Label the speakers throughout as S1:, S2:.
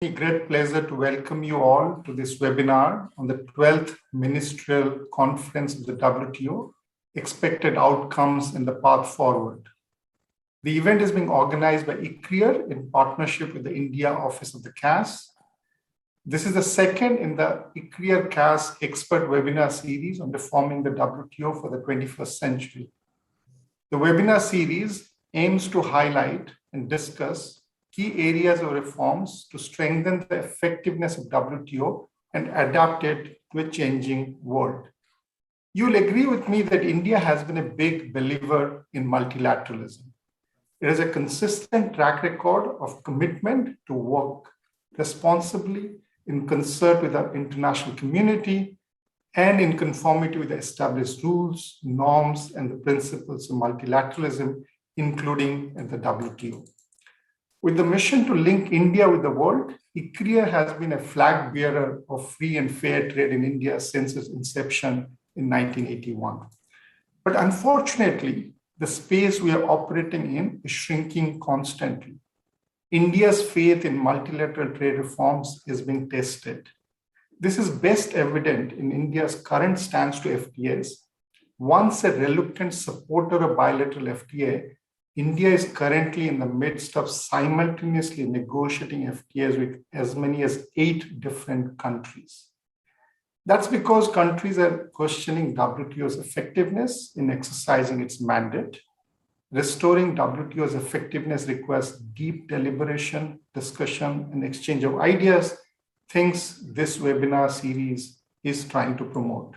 S1: A great pleasure to welcome you all to this webinar on the 12th Ministerial Conference of the WTO, Expected Outcomes and the Path Forward. The event is being organized by ICRIER in partnership with the India Office of the KAS. This is the second in the ICRIER-KAS expert webinar series on reforming the WTO for the 21st century. The webinar series aims to highlight and discuss key areas of reforms to strengthen the effectiveness of WTO and adapt it to a changing world. You'll agree with me that India has been a big believer in multilateralism. It has a consistent track record of commitment to work responsibly in concert with our international community and in conformity with the established rules, norms, and the principles of multilateralism, including in the WTO. With the mission to link India with the world, ICRIER has been a flag bearer of free and fair trade in India since its inception in 1981. But unfortunately, the space we are operating in is shrinking constantly. India's faith in multilateral trade reforms is being tested. This is best evident in India's current stance to FTAs. Once a reluctant supporter of bilateral FTA, India is currently in the midst of simultaneously negotiating FTAs with as many as 8 different countries. That's because countries are questioning WTO's effectiveness in exercising its mandate. Restoring WTO's effectiveness requires deep deliberation, discussion, and exchange of ideas, things this webinar series is trying to promote.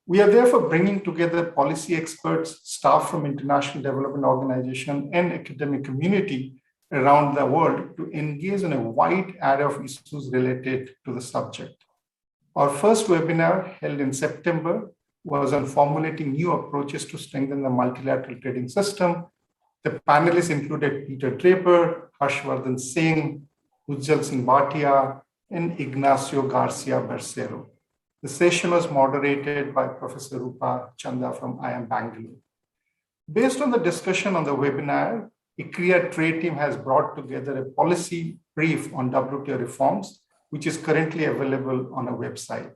S1: We are therefore bringing together policy experts, staff from international development organizations, and academic community around the world to engage in a wide array of issues related to the subject. Our first webinar, held in September, was on formulating new approaches to strengthen the multilateral trading system. The panelists included Peter Draper, Harshvardhan Singh, Ujjal Singh Bhatia, and Ignacio Garcia Bercero. The session was moderated by Professor Rupa Chanda from IIM Bangalore. Based on the discussion on the webinar, ICRIER trade team has brought together a policy brief on WTO reforms, which is currently available on our website.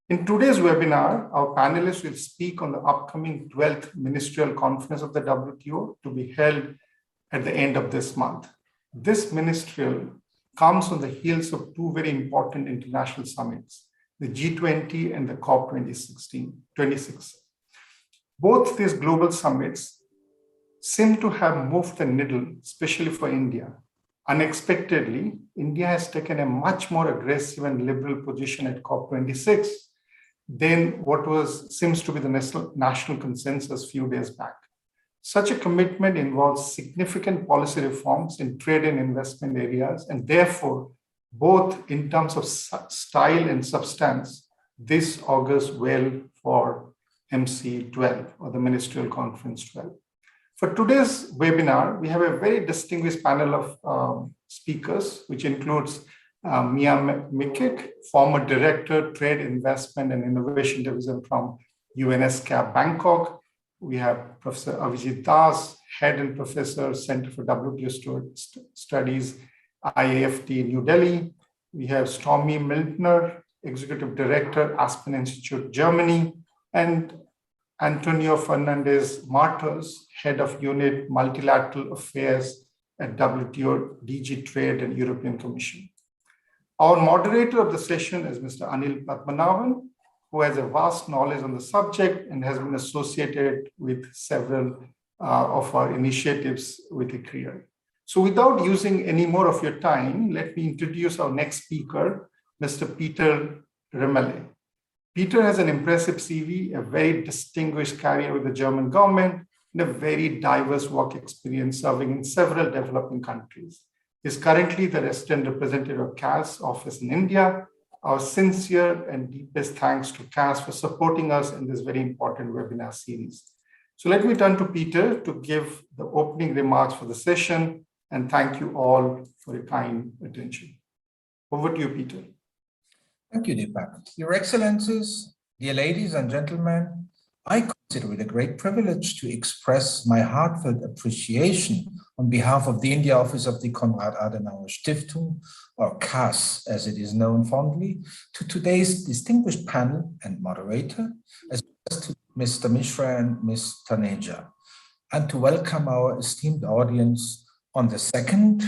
S1: In today's webinar, our panelists will speak on the upcoming 12th Ministerial Conference of the WTO to be held at the end of this month. This ministerial comes on the heels of 2 very important international summits, the G20 and the COP 26. Both these global summits seem to have moved the needle, especially for India. Unexpectedly, India has taken a much more aggressive and liberal position at COP 26 than what seems to be the national consensus a few days back. Such a commitment involves significant policy reforms in trade and investment areas, and therefore, both in terms of style and substance, this augurs well for MC12 or the Ministerial Conference 12. For today's webinar, we have a very distinguished panel of speakers, which includes Mikic, former Director, Trade, Investment and Innovation Division from UNESCAP, Bangkok. We have Professor Abhijit Das, Head and Professor, Center for WTO Studies, IIFT, New Delhi. We have Stormy Miltner, Executive Director, Aspen Institute, Germany, and Antonio Fernandez Martos, Head of Unit Multilateral Affairs at WTO, DG Trade and European Commission. Our moderator of the session is Mr. Anil Padmanabhan, who has a vast knowledge on the subject and has been associated with several of our initiatives with ICRIER. So without using any more of your time, let me introduce our next speaker, Mr. Peter Rimmele. Peter has an impressive CV, a very distinguished career with the German government, and a very diverse work experience serving in several developing countries. He is currently the resident representative of KAS office in India. Our sincere and deepest thanks to KAS for supporting us in this very important webinar series. So let me turn to Peter to give the opening remarks for the session, and thank you all for your kind attention. Over to you, Peter.
S2: Thank you, Deepak. Your Excellencies, dear ladies and gentlemen, I consider it a great privilege to express my heartfelt appreciation on behalf of the India office of the Konrad-Adenauer-Stiftung, or KAS as it is known fondly, to today's distinguished panel and moderator, as well as to Mr. Mishra and Ms. Taneja, and to welcome our esteemed audience on the second,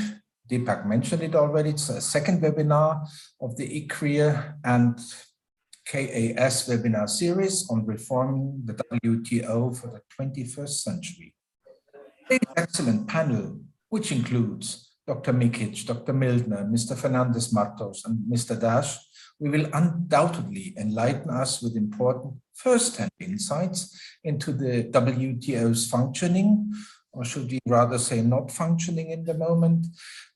S2: Deepak mentioned it already, it's a second webinar of the ICRIER-KAS webinar series on reforming the WTO for the 21st century. Today's excellent panel, which includes Dr. Mikic, Dr. Mildner, Mr. Fernandez-Martos, and Mr. Dash, will undoubtedly enlighten us with important first-hand insights into the WTO's functioning, or should we rather say not functioning in the moment.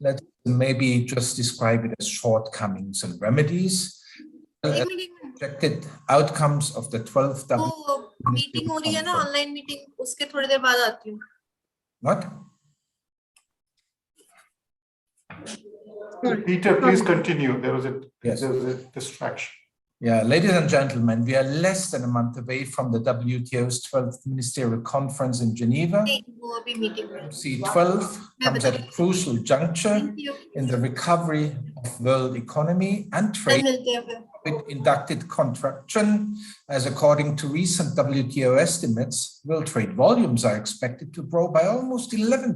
S2: Let's maybe just describe it as shortcomings and remedies. Projected outcomes of the 12th
S3: meeting हो रही है ना, online meeting, उसके थोड़ी देर बाद आती हूँ.
S2: What?
S1: Peter, please continue. There was a distraction.
S2: Yeah, ladies and gentlemen, we are less than a month away from the WTO's 12th Ministerial Conference in Geneva. C12 comes at a crucial juncture in the recovery of world economy and trade. With inducted contraction, as according to recent WTO estimates, world trade volumes are expected to grow by almost 11%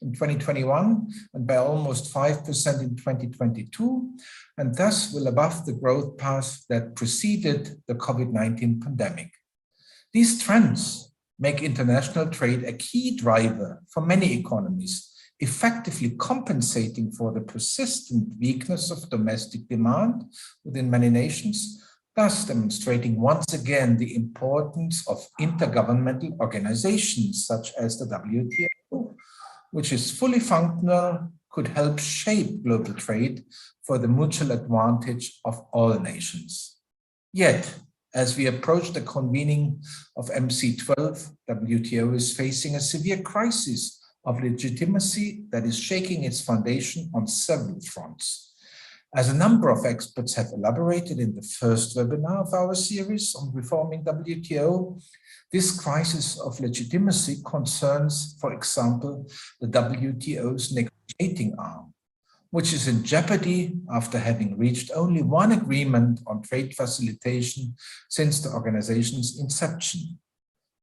S2: in 2021 and by almost 5% in 2022, and thus will above the growth path that preceded the COVID-19 pandemic. These trends make international trade a key driver for many economies, effectively compensating for the persistent weakness of domestic demand within many nations, thus demonstrating once again the importance of intergovernmental organizations such as the WTO, which is fully functional, could help shape global trade for the mutual advantage of all nations. Yet, as we approach the convening of MC12, WTO is facing a severe crisis of legitimacy that is shaking its foundation on several fronts. As a number of experts have elaborated in the first webinar of our series on reforming WTO, this crisis of legitimacy concerns, for example, the WTO's negotiating arm, which is in jeopardy after having reached only one agreement on trade facilitation since the organization's inception.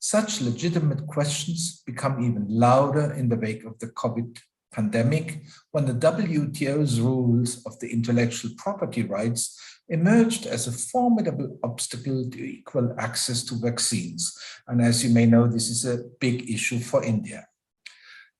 S2: Such legitimate questions become even louder in the wake of the COVID pandemic, when the WTO's rules of the intellectual property rights emerged as a formidable obstacle to equal access to vaccines. And as you may know, this is a big issue for India.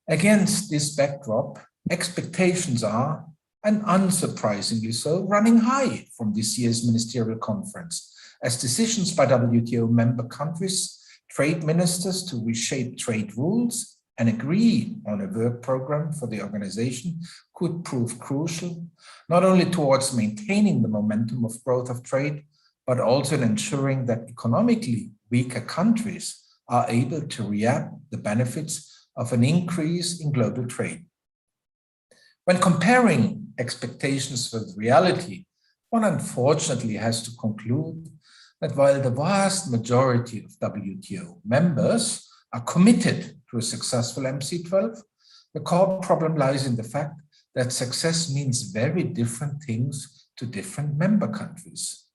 S2: Against this backdrop, expectations are, and unsurprisingly so, running high from this year's ministerial conference, as decisions by WTO member countries, trade ministers to reshape trade rules and agree on a work program for the organization could prove crucial, not only towards maintaining the momentum of growth of trade, but also in ensuring that economically weaker countries are able to reap the benefits of an increase in global trade. When comparing expectations with reality, one unfortunately has to conclude that while the vast majority of WTO members are committed to a successful MC12, the core problem lies in the fact that success means very different things to different member countries.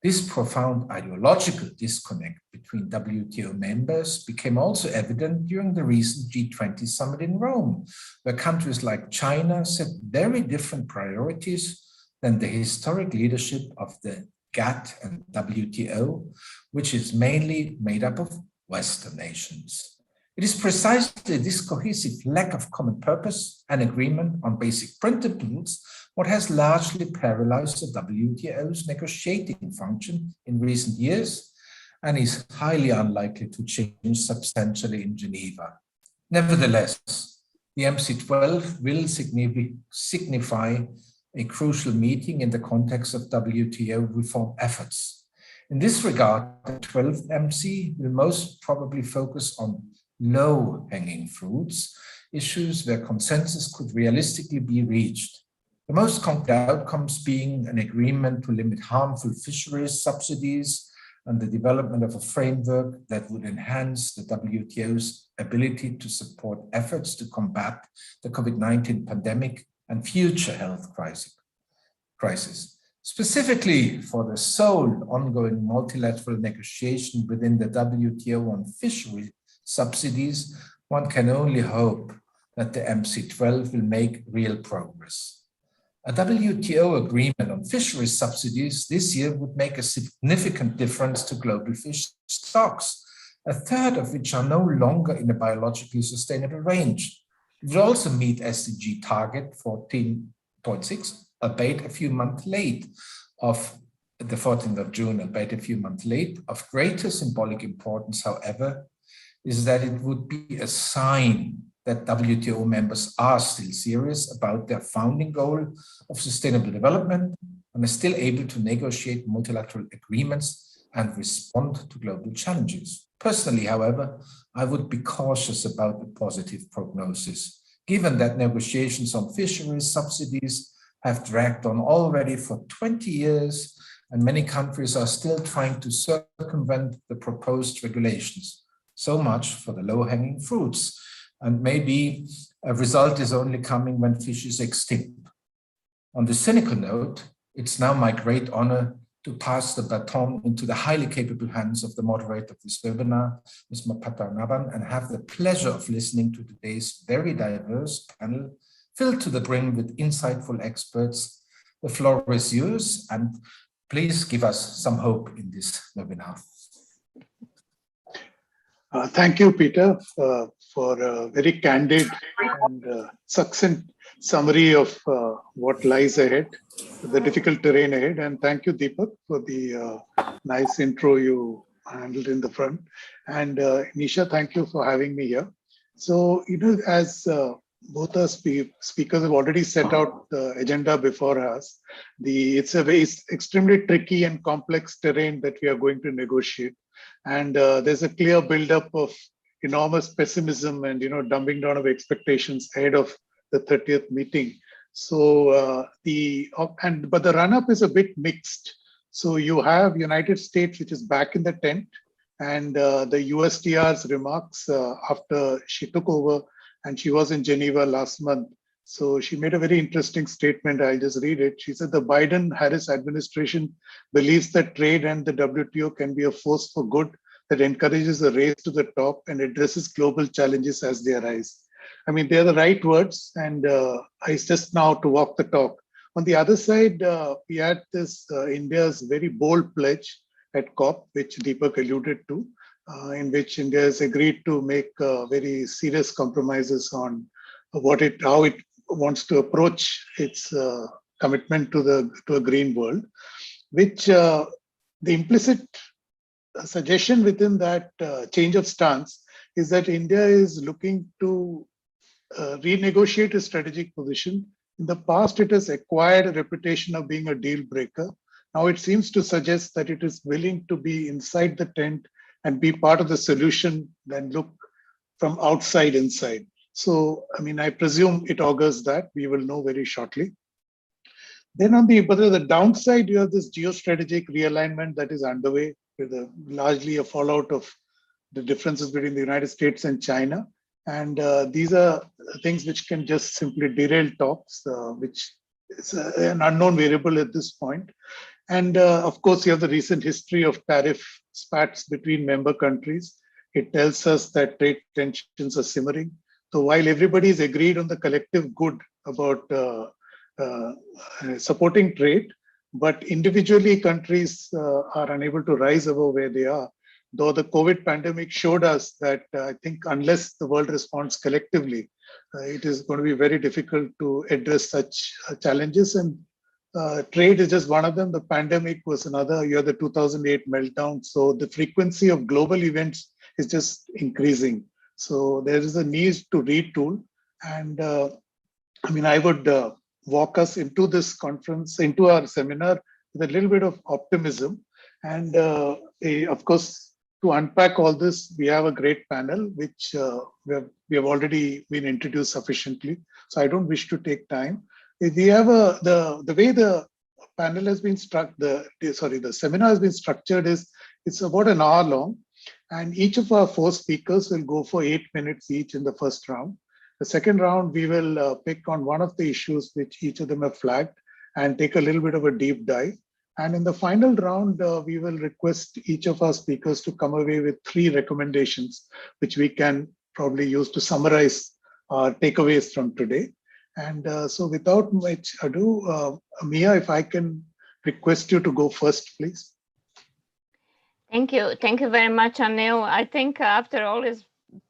S2: This profound ideological disconnect between WTO members became also evident during the recent G20 summit in Rome, where countries like China set very different priorities than the historic leadership of the GATT and WTO, which is mainly made up of Western nations. It is precisely this cohesive lack of common purpose and agreement on basic principles what has largely paralyzed the WTO's negotiating function in recent years and is highly unlikely to change substantially in Geneva. Nevertheless, the MC12 will signify a crucial meeting in the context of WTO reform efforts. In this regard, the 12th MC will most probably focus on low-hanging fruits, issues where consensus could realistically be reached. The most concrete outcomes being an agreement to limit harmful fisheries subsidies and the development of a framework that would enhance the WTO's ability to support efforts to combat the COVID-19 pandemic and future health crisis. Specifically for the sole ongoing multilateral negotiation within the WTO on fishery subsidies, one can only hope that the MC12 will make real progress. A WTO agreement on fishery subsidies this year would make a significant difference to global fish stocks, a third of which are no longer in a biologically sustainable range. It would also meet SDG target 14.6, albeit a few months late, of the 14th of June, albeit a few months late. Of greater symbolic importance, however, is that it would be a sign that WTO members are still serious about their founding goal of sustainable development and are still able to negotiate multilateral agreements and respond to global challenges. Personally, however, I would be cautious about the positive prognosis, given that negotiations on fisheries subsidies have dragged on already for 20 years, and many countries are still trying to circumvent the proposed regulations. So much for the low-hanging fruits. And maybe a result is only coming when fish is extinct. On the cynical note, it's now my great honor to pass the baton into the highly capable hands of the moderator of this webinar, Mr. Padmanabhan, and have the pleasure of listening to today's very diverse panel, filled to the brim with insightful experts. The floor is yours, and please give us some hope in this webinar.
S4: Thank you, Peter, for a very candid and succinct summary of what lies ahead, the difficult terrain ahead. And thank you, Deepak, for the nice intro you handled in the front. And Nisha, thank you for having me here. So, as both our speakers have already set out the agenda before us, it's extremely tricky and complex terrain that we are going to negotiate. And there's a clear buildup of enormous pessimism and dumbing down of expectations ahead of the 30th meeting. So but the run-up is a bit mixed. So you have United States, which is back in the tent, and the USTR's remarks after she took over, and she was in Geneva last month. So she made a very interesting statement. I'll just read it. She said, the Biden-Harris administration believes that trade and the WTO can be a force for good that encourages a race to the top and addresses global challenges as they arise. I mean, they're the right words, and it's just now to walk the talk. On the other side, we had this India's very bold pledge at COP, which Deepak alluded to, in which India has agreed to make very serious compromises on how it wants to approach its commitment to a green world, which the implicit suggestion within that change of stance is that India is looking to renegotiate its strategic position. In the past, it has acquired a reputation of being a deal breaker. Now it seems to suggest that it is willing to be inside the tent and be part of the solution than look from outside inside. So, I mean, I presume it augurs that. We will know very shortly. Then on the downside, you have this geostrategic realignment that is underway, with largely a fallout of the differences between the United States and China. And these are things which can just simply derail talks, which is an unknown variable at this point. And of course, you have the recent history of tariff spats between member countries. It tells us that trade tensions are simmering. So while everybody is agreed on the collective good about supporting trade, but individually countries are unable to rise above where they are. Though the COVID pandemic showed us that I think unless the world responds collectively, it is going to be very difficult to address such challenges. And trade is just one of them. The pandemic was another. You had the 2008 meltdown. So the frequency of global events is just increasing. So there is a need to retool. And I mean, I would walk us into this conference, into our seminar, with a little bit of optimism. And of course, to unpack all this, we have a great panel, which we have already been introduced sufficiently. So I don't wish to take time. We have the way the panel has been the seminar has been structured it's about an hour long, and each of our 4 speakers will go for 8 minutes each in the first round. The second round, we will pick on one of the issues which each of them have flagged and take a little bit of a deep dive. And in the final round, we will request each of our speakers to come away with 3 recommendations, which we can probably use to summarize our takeaways from today. And so without much ado, Mia, if I can request you to go first, please.
S5: Thank you. Thank you very much, Anil. I think after all is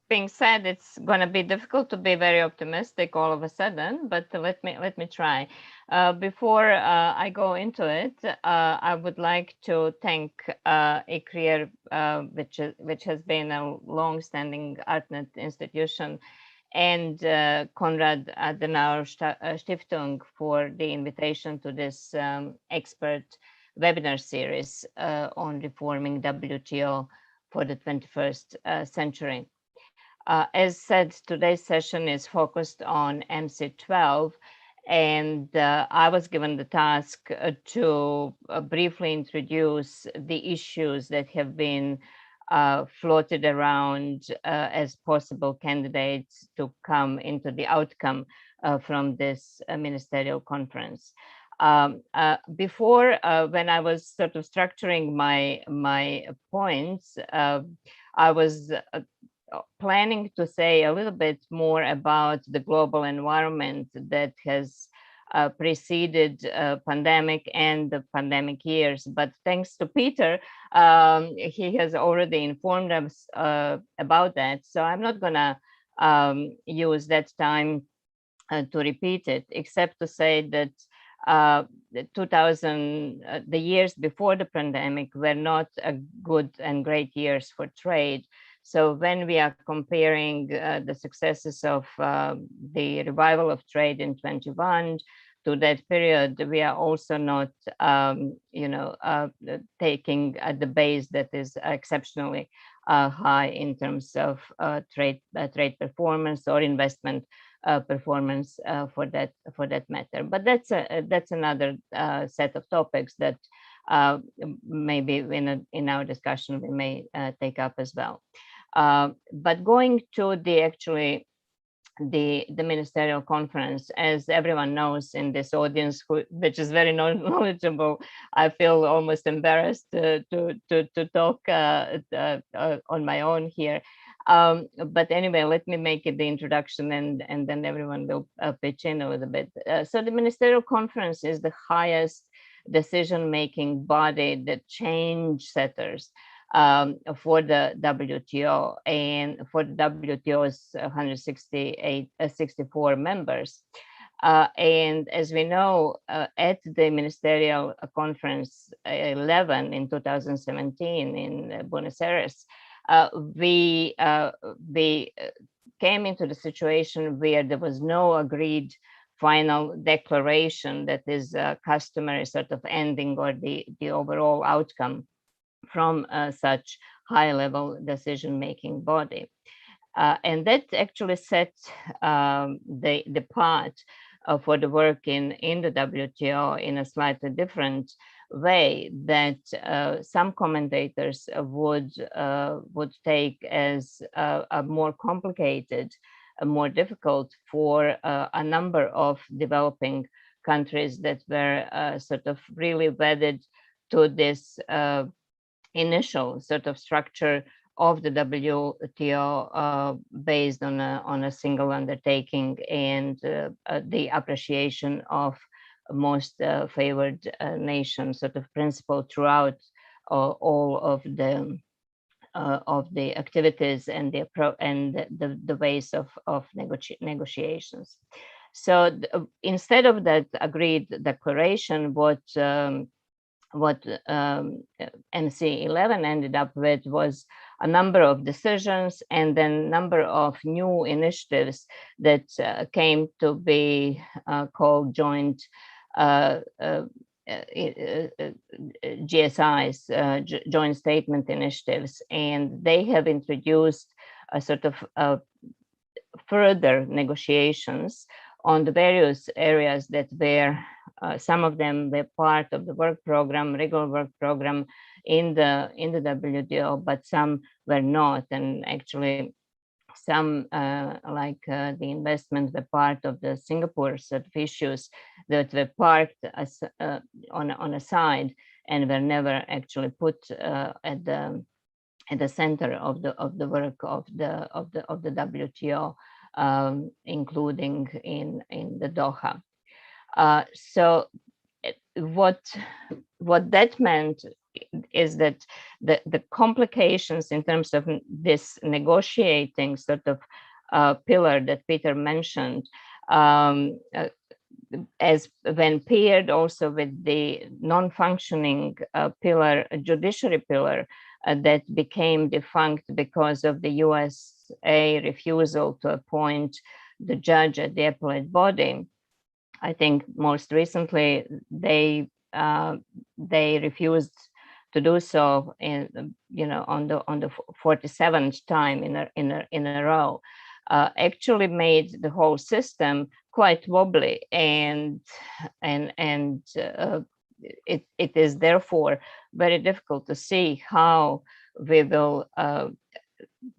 S5: being said, it's going to be difficult to be very optimistic all of a sudden, but let me try. Before I go into it, I would like to thank ICRIER, which has been a long-standing ArtNet institution, and Konrad-Adenauer-Stiftung for the invitation to this expert webinar series on reforming WTO for the 21st century. As said, today's session is focused on MC12, and I was given the task to briefly introduce the issues that have been floated around as possible candidates to come into the outcome from this ministerial conference. Before, when I was sort of structuring my points, I was planning to say a little bit more about the global environment that has preceded pandemic and the pandemic years, but thanks to Peter, he has already informed us about that. So I'm not gonna use that time to repeat it, except to say that the years before the pandemic were not a good and great years for trade. So when we are comparing the successes of the revival of trade in 21 to that period, we are also not, taking the base that is exceptionally high in terms of trade performance or investment performance for that matter. But that's another set of topics that maybe in our discussion we may take up as well. But going to the ministerial conference, as everyone knows in this audience, which is very knowledgeable, I feel almost embarrassed to talk on my own here. But anyway, let me make it the introduction, and then everyone will pitch in a little bit. So the ministerial conference is the highest decision-making body, the change setters for the WTO, and for the WTO's 164 members. And as we know, at the ministerial conference 11 in 2017 in Buenos Aires, we came into the situation where there was no agreed final declaration that is customary sort of ending or the overall outcome from such high-level decision-making body. And that actually set the path for the work in the WTO in a slightly different way that some commentators would take as a more complicated, more difficult for a number of developing countries that were sort of really wedded to this initial sort of structure of the WTO based on a single undertaking and the appreciation of most favored nation sort of principle throughout all of the activities and the ways of negotiations. So instead of that agreed declaration, what MC11 ended up with was a number of decisions and then number of new initiatives that came to be called joint GSIs, joint statement initiatives, and they have introduced a sort of further negotiations on the various areas that were some of them were part of the work program, regular work program in the WTO, but some were not, and actually some the investments were part of the Singapore set of issues that were parked as, on a side and were never actually put at the center of the work of the WTO, including in the Doha. So what that meant is that the complications in terms of this negotiating sort of pillar that Peter mentioned, as when paired also with the non-functioning pillar, judiciary pillar, that became defunct because of the USA refusal to appoint the judge at the appellate body. I think most recently they refused to do so in, on the 47th time in a row, actually made the whole system quite wobbly, and it is therefore very difficult to see how we will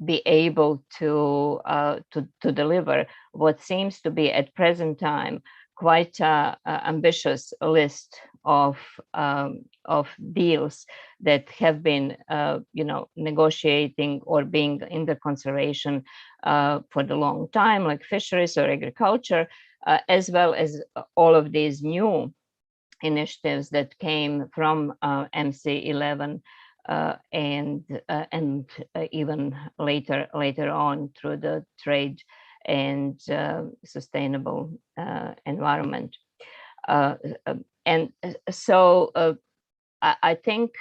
S5: be able to deliver what seems to be at present time quite an ambitious list of deals that have been negotiating or being in the consideration for the long time, like fisheries or agriculture, as well as all of these new initiatives that came from MC11 and even later on through the trade and sustainable environment. And so I think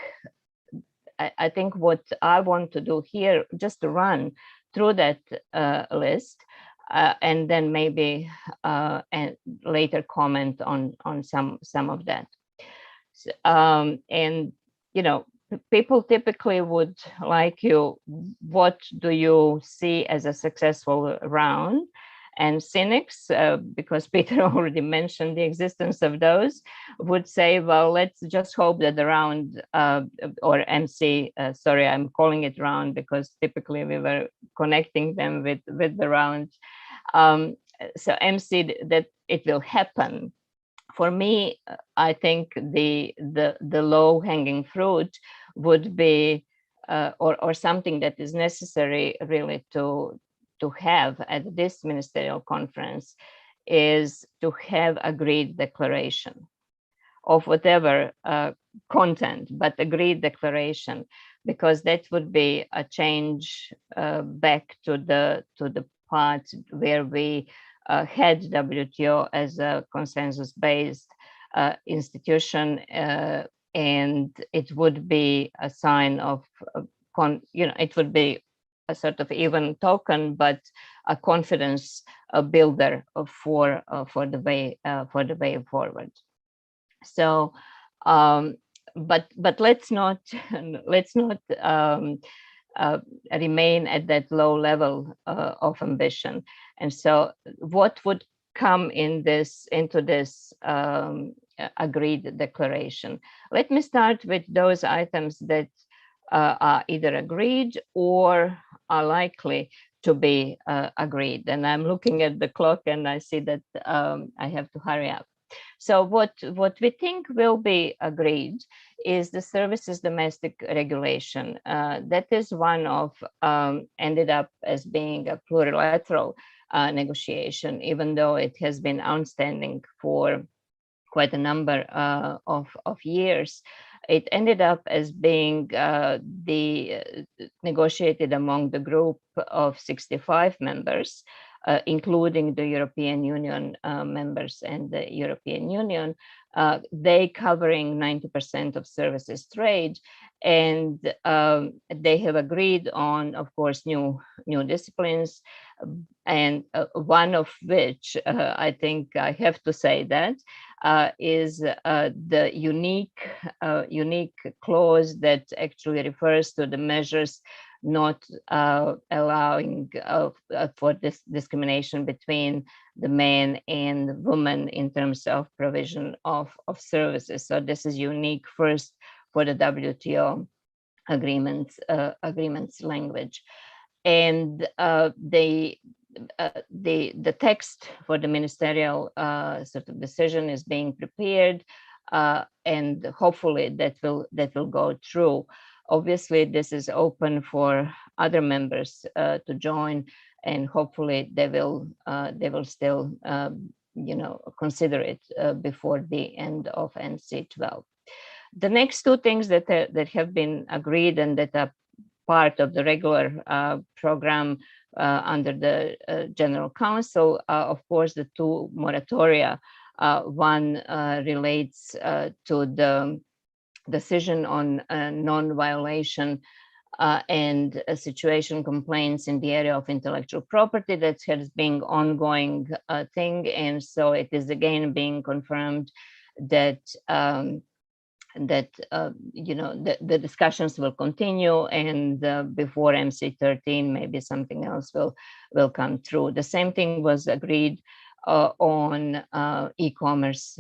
S5: what I want to do here, just to run through that list, and then maybe and later comment on some of that. And people typically would like you, what do you see as a successful round? And cynics, because Peter already mentioned the existence of those, would say, well, let's just hope that the round, or MC, sorry, I'm calling it round because typically we were connecting them with the round. So MC, that it will happen. For me, I think the low-hanging fruit would be, or something that is necessary really to have at this ministerial conference, is to have agreed declaration of whatever content, but agreed declaration, because that would be a change back to the part where we had WTO as a consensus-based institution, and it would be a sign of, it would be a sort of even token, but a confidence builder for the way forward. So, but let's not remain at that low level of ambition. And so, what would come into this agreed declaration? Let me start with those items that are either agreed or are likely to be agreed. And I'm looking at the clock and I see that I have to hurry up. So what we think will be agreed is the services domestic regulation. That is one of, ended up as being a plurilateral negotiation, even though it has been outstanding for quite a number of years. It ended up as being negotiated among the group of 65 members, including the European Union members and the European Union, they covering 90% of services trade. And they have agreed on, of course, new disciplines, and one of which I think I have to say that is the unique clause that actually refers to the measures not allowing for this discrimination between the men and women in terms of provision of services. So this is unique first for the WTO agreements language. And the text for the ministerial sort of decision is being prepared, and hopefully that will go through. Obviously, this is open for other members to join, and hopefully they will still consider it before the end of NC12. The next two things that have been agreed and that are part of the regular program under the General Council, of course, the two moratoria. One relates to the decision on non-violation and situation complaints in the area of intellectual property that has been ongoing thing, and so it is again being confirmed that the discussions will continue, and before MC13 maybe something else will come through. The same thing was agreed on e-commerce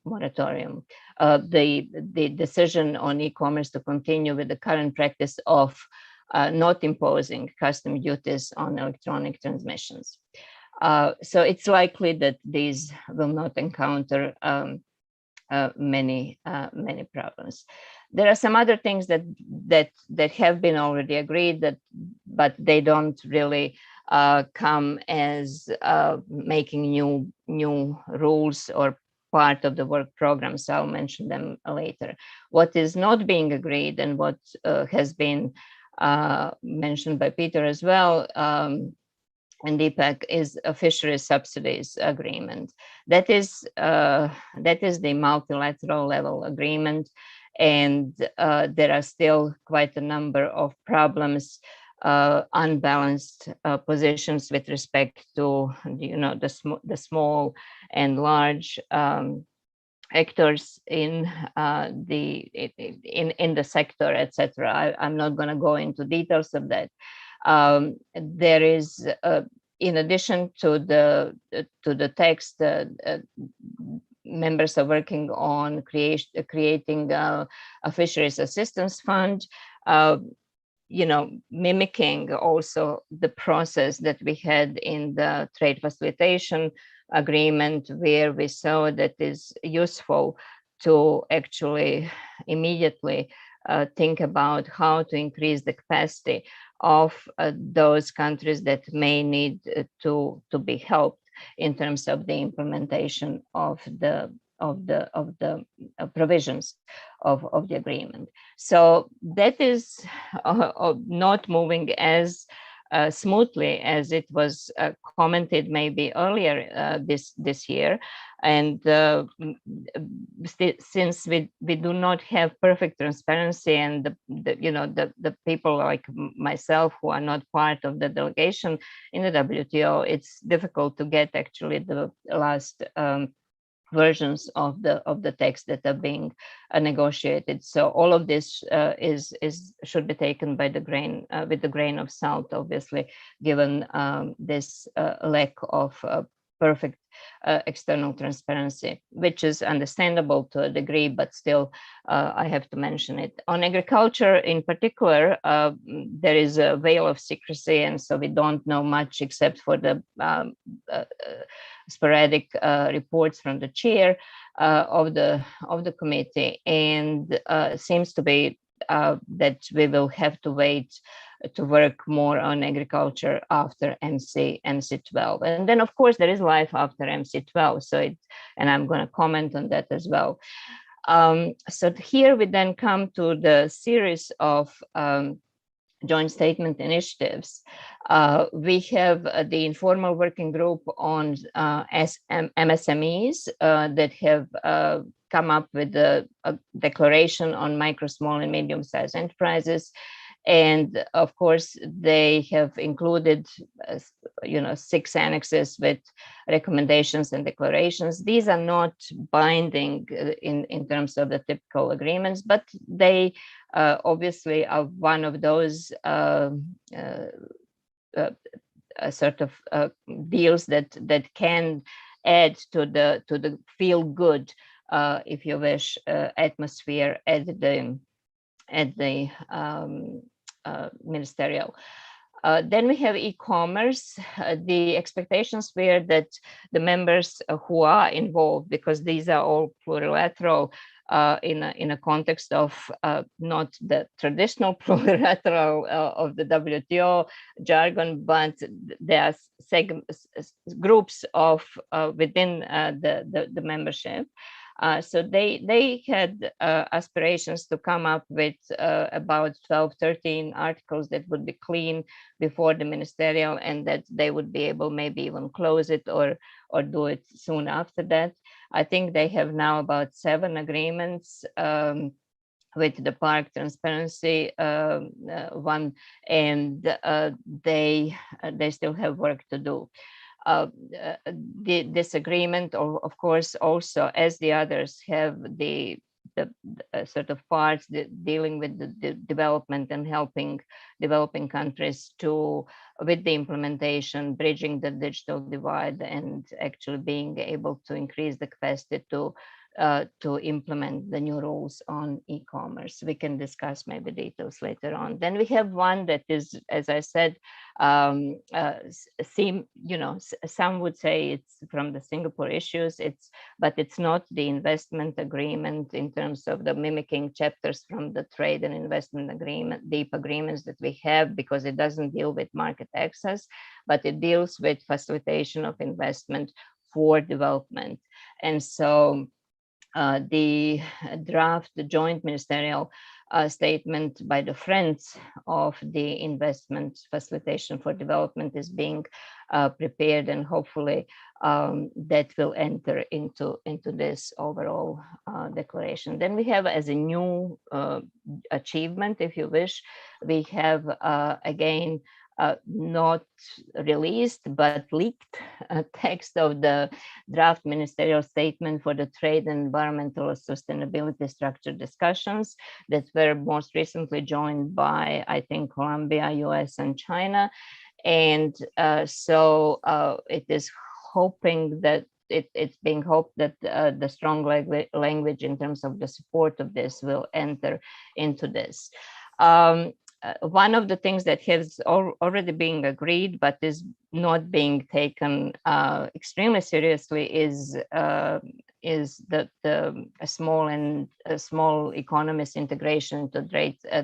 S5: moratorium. The decision on e-commerce to continue with the current practice of not imposing custom duties on electronic transmissions. So it's likely that these will not encounter many problems. There are some other things that have been already agreed, but they don't really come as making new rules or part of the work program, so I'll mention them later. What is not being agreed and what has been mentioned by Peter as well, and Deepak, is a fisheries subsidies agreement. That is the multilateral level agreement, and there are still quite a number of problems, unbalanced positions with respect to the small and large actors in the sector, etc. I'm not going to go into details of that. There is, in addition to the text, members are working on creating a fisheries assistance fund, mimicking also the process that we had in the trade facilitation agreement, where we saw that is useful to actually immediately think about how to increase the capacity of those countries that may need to be helped in terms of the implementation of the provisions of the agreement. So that is not moving as smoothly as it was commented maybe earlier this year, and since we do not have perfect transparency, and the people like myself who are not part of the delegation in the WTO, it's difficult to get actually the last versions of the text that are being negotiated. So all of this should be taken by the grain with the grain of salt, obviously, given this lack of perfect external transparency, which is understandable to a degree, but still I have to mention it. On agriculture in particular, there is a veil of secrecy, and so we don't know much except for the sporadic reports from the chair of the committee, and seems to be that we will have to wait to work more on agriculture after MC12. And then of course there is life after MC12, so and I'm going to comment on that as well. So here we then come to the series of joint statement initiatives. We have the informal working group on MSMEs that have come up with a declaration on micro, small, and medium-sized enterprises. And of course, they have included, 6 annexes with recommendations and declarations. These are not binding in terms of the typical agreements, but they obviously are one of those sort of deals that can add to the feel good, if you wish, atmosphere at the ministerial. Then we have e-commerce. The expectations were that the members who are involved, because these are all plurilateral in a context of not the traditional plurilateral of the WTO jargon, but there are groups of within the membership. So they had aspirations to come up with about 12, 13 articles that would be clean before the ministerial, and that they would be able maybe even close it or do it soon after that. I think they have now about 7 agreements with the park transparency one, and they still have work to do. This agreement, of course, also, as the others, have the sort of parts dealing with the development and helping developing countries with the implementation, bridging the digital divide, and actually being able to increase the capacity to implement the new rules on e-commerce. We can discuss maybe details later on. Then we have one that is, as I said, some would say it's from the Singapore issues, but it's not the investment agreement in terms of the mimicking chapters from the trade and investment agreement, deep agreements that we have, because it doesn't deal with market access, but it deals with facilitation of investment for development. And so the draft, the joint ministerial statement by the Friends of the Investment Facilitation for Development is being prepared, and hopefully that will enter into this overall declaration. Then we have, as a new achievement, if you wish, we have again not released but leaked text of the draft ministerial statement for the trade and environmental sustainability structure discussions that were most recently joined by, I think, Colombia, US, and China. And so it is hoping that it's being hoped that the strong language in terms of the support of this will enter into this. One of the things that has already been agreed but is not being taken extremely seriously is the small economist integration to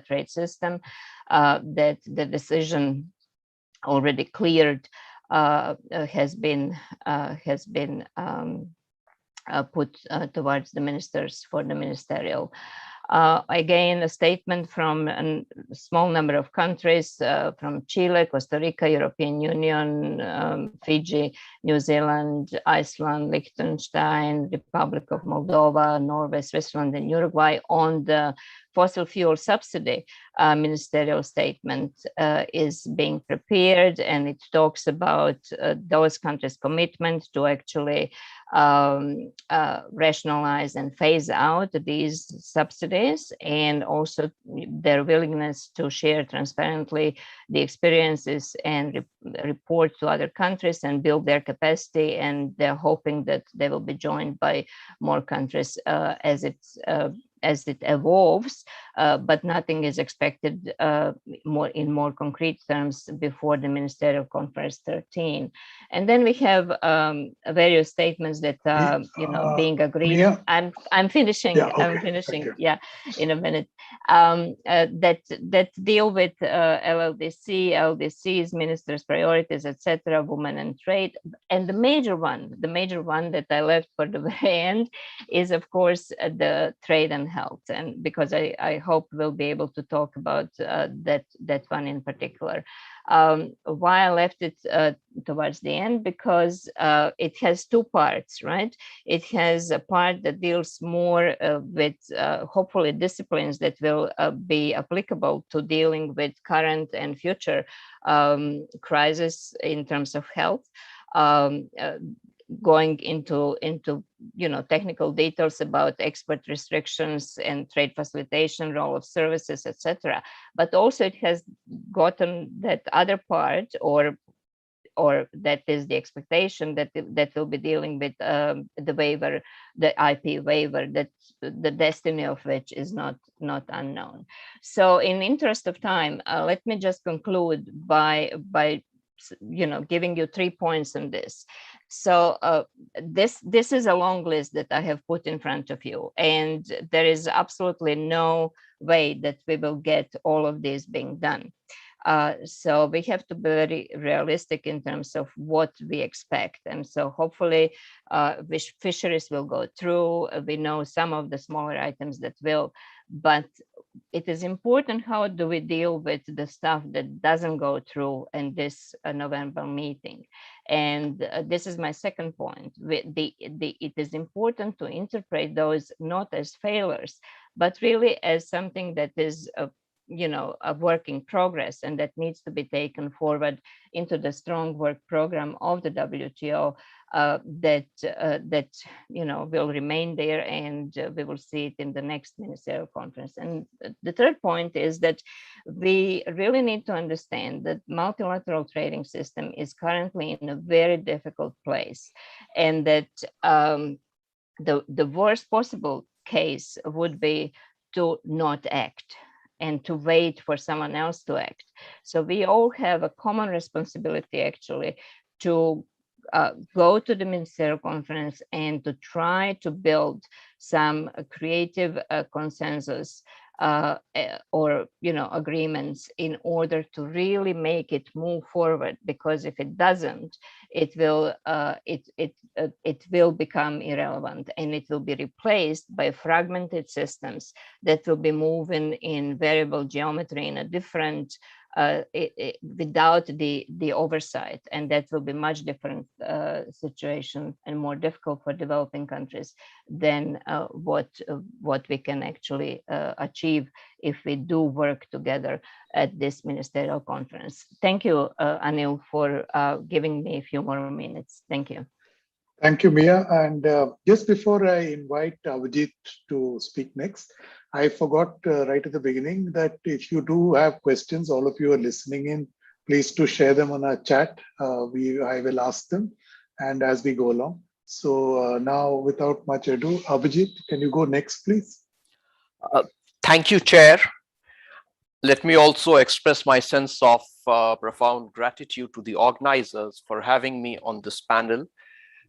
S5: trade system, that the decision already cleared has been put towards the ministers for the ministerial. Again, a statement from a small number of countries, from Chile, Costa Rica, European Union, Fiji, New Zealand, Iceland, Liechtenstein, Republic of Moldova, Norway, Switzerland, and Uruguay, on the fossil fuel subsidy ministerial statement is being prepared, and it talks about those countries' commitment to actually rationalize and phase out these subsidies, and also their willingness to share transparently the experiences and report to other countries and build their capacity. And they're hoping that they will be joined by more countries as it evolves, but nothing is expected in more concrete terms before the Ministerial Conference 13. And then we have various statements that are, being agreed.
S4: Yeah.
S5: I'm finishing.
S4: Yeah, okay.
S5: I'm finishing. Yeah, in a minute. That deal with LLDC, LDCs, ministers' priorities, etc., women and trade. And the major one that I left for the very end is, of course, the trade and health. And because I hope we'll be able to talk about that one in particular. Why I left it towards the end, because it has two parts, right? It has a part that deals more with hopefully disciplines that will be applicable to dealing with current and future crises in terms of health. Going into technical details about export restrictions and trade facilitation, role of services, etc. But also it has gotten that other part, or that is the expectation that will be dealing with the waiver, the IP waiver, that the destiny of which is not unknown. So in interest of time, let me just conclude by giving you 3 points on this. So this is a long list that I have put in front of you, and there is absolutely no way that we will get all of this being done. So we have to be very realistic in terms of what we expect. And so hopefully fisheries will go through. We know some of the smaller items that will, but it is important how do we deal with the stuff that doesn't go through in this November meeting. And this is my second point. It is important to interpret those not as failures, but really as something that is a work in progress, and that needs to be taken forward into the strong work program of the WTO that will remain there, and we will see it in the next ministerial conference. And the third point is that we really need to understand that multilateral trading system is currently in a very difficult place, and that the worst possible case would be to not act and to wait for someone else to act. So we all have a common responsibility actually to go to the ministerial conference and to try to build some creative consensus or agreements in order to really make it move forward, because if it doesn't, it will become irrelevant, and it will be replaced by fragmented systems that will be moving in variable geometry in a different without the oversight, and that will be much different situation and more difficult for developing countries than what we can actually achieve if we do work together at this ministerial conference. Thank you, Anil, for giving me a few more minutes. Thank you.
S4: Thank you, Mia. And just before I invite Abhijit to speak next, I forgot right at the beginning that if you do have questions, all of you are listening in, please to share them on our chat. I will ask them, and as we go along. So now, without much ado, Abhijit, can you go next, please?
S6: Thank you, Chair. Let me also express my sense of profound gratitude to the organizers for having me on this panel,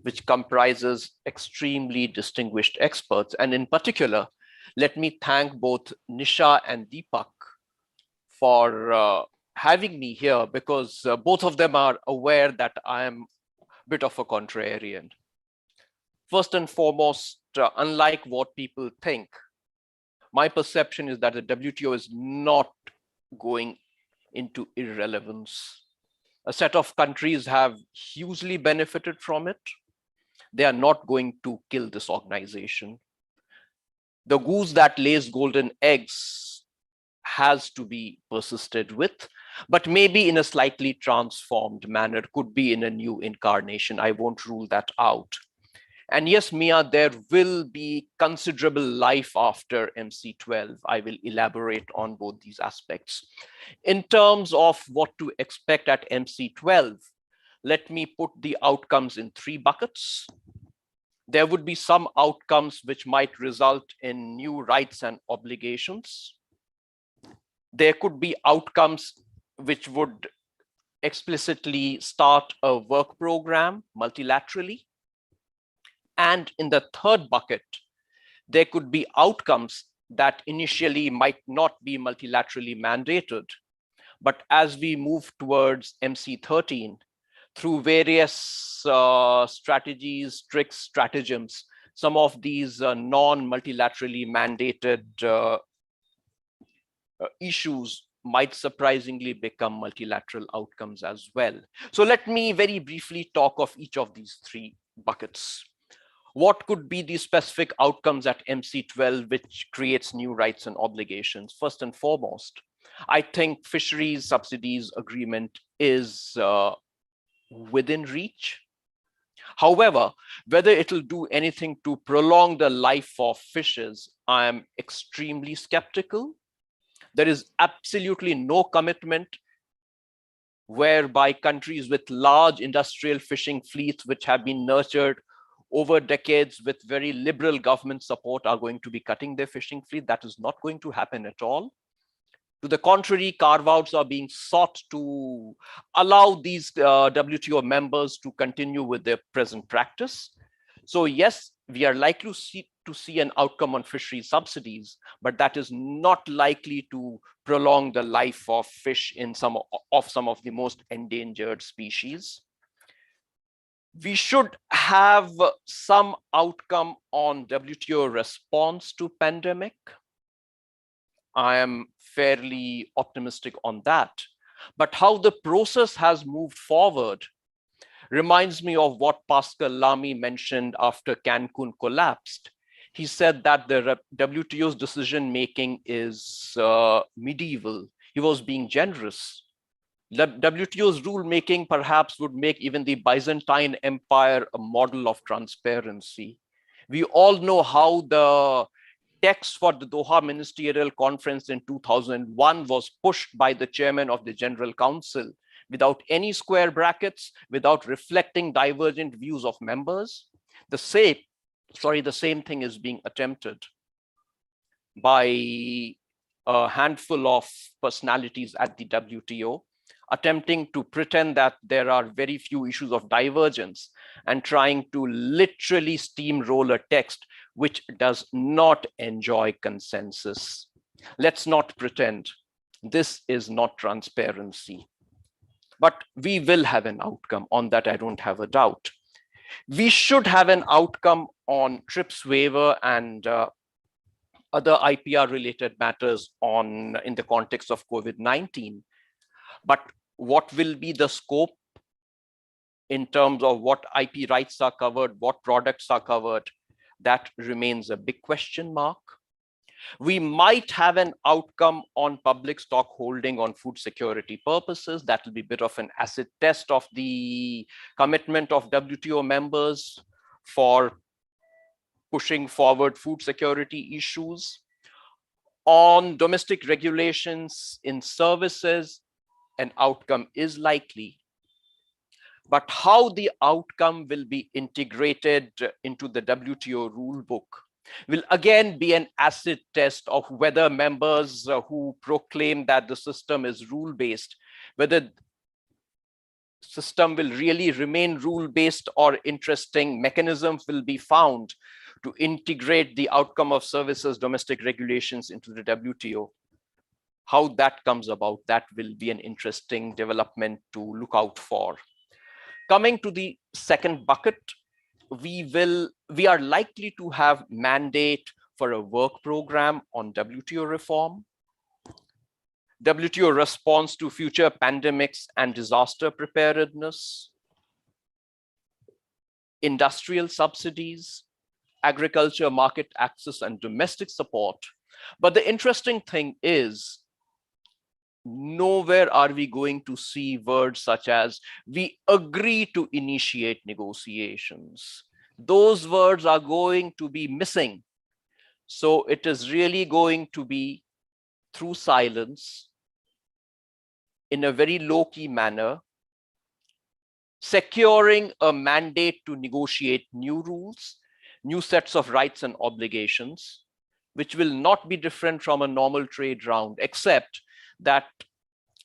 S6: which comprises extremely distinguished experts. And in particular, let me thank both Nisha and Deepak for having me here, because both of them are aware that I am a bit of a contrarian. First and foremost, unlike what people think, my perception is that the WTO is not going into irrelevance. A set of countries have hugely benefited from it. They are not going to kill this organization. The goose that lays golden eggs has to be persisted with, but maybe in a slightly transformed manner, could be in a new incarnation. I won't rule that out. And yes, Mia, there will be considerable life after MC12. I will elaborate on both these aspects. In terms of what to expect at MC12, let me put the outcomes in 3 buckets. There would be some outcomes which might result in new rights and obligations. There could be outcomes which would explicitly start a work program multilaterally. And in the third bucket, there could be outcomes that initially might not be multilaterally mandated, but as we move towards MC13, through various strategies, tricks, stratagems, some of these non-multilaterally mandated issues might surprisingly become multilateral outcomes as well. So let me very briefly talk of each of these three buckets. What could be the specific outcomes at MC12 which creates new rights and obligations? First and foremost, I think fisheries subsidies agreement is within reach. However, whether it'll do anything to prolong the life of fishes, I am extremely skeptical. There is absolutely no commitment whereby countries with large industrial fishing fleets, which have been nurtured over decades with very liberal government support, are going to be cutting their fishing fleet. That is not going to happen at all. To the contrary, carve-outs are being sought to allow these WTO members to continue with their present practice. So yes, we are likely to see an outcome on fishery subsidies, but that is not likely to prolong the life of fish in some of the most endangered species. We should have some outcome on WTO response to pandemic. I am fairly optimistic on that. But how the process has moved forward reminds me of what Pascal Lamy mentioned after Cancun collapsed. He said that the WTO's decision-making is medieval. He was being generous. The WTO's rulemaking perhaps would make even the Byzantine Empire a model of transparency. We all know how the text for the Doha Ministerial Conference in 2001 was pushed by the chairman of the General Council without any square brackets, without reflecting divergent views of members. The same thing is being attempted by a handful of personalities at the WTO, attempting to pretend that there are very few issues of divergence and trying to literally steamroll a text which does not enjoy consensus. Let's not pretend. This is not transparency. But we will have an outcome. On that, I don't have a doubt. We should have an outcome on TRIPS waiver and other IPR-related matters in the context of COVID-19. But what will be the scope in terms of what IP rights are covered, what products are covered, that remains a big question mark. We might have an outcome on public stock holding on food security purposes. That will be a bit of an acid test of the commitment of WTO members for pushing forward food security issues. On domestic regulations in services, an outcome is likely. But how the outcome will be integrated into the WTO rulebook will again be an acid test of whether members who proclaim that the system is rule-based, whether system will really remain rule-based or interesting mechanisms will be found to integrate the outcome of services domestic regulations into the WTO. How that comes about, that will be an interesting development to look out for. Coming to the second bucket, we are likely to have mandate for a work program on WTO reform, WTO response to future pandemics and disaster preparedness, industrial subsidies, agriculture market access and domestic support. But the interesting thing is, nowhere are we going to see words such as we agree to initiate negotiations. Those words are going to be missing. So it is really going to be through silence, in a very low-key manner, securing a mandate to negotiate new rules, new sets of rights and obligations, which will not be different from a normal trade round, except that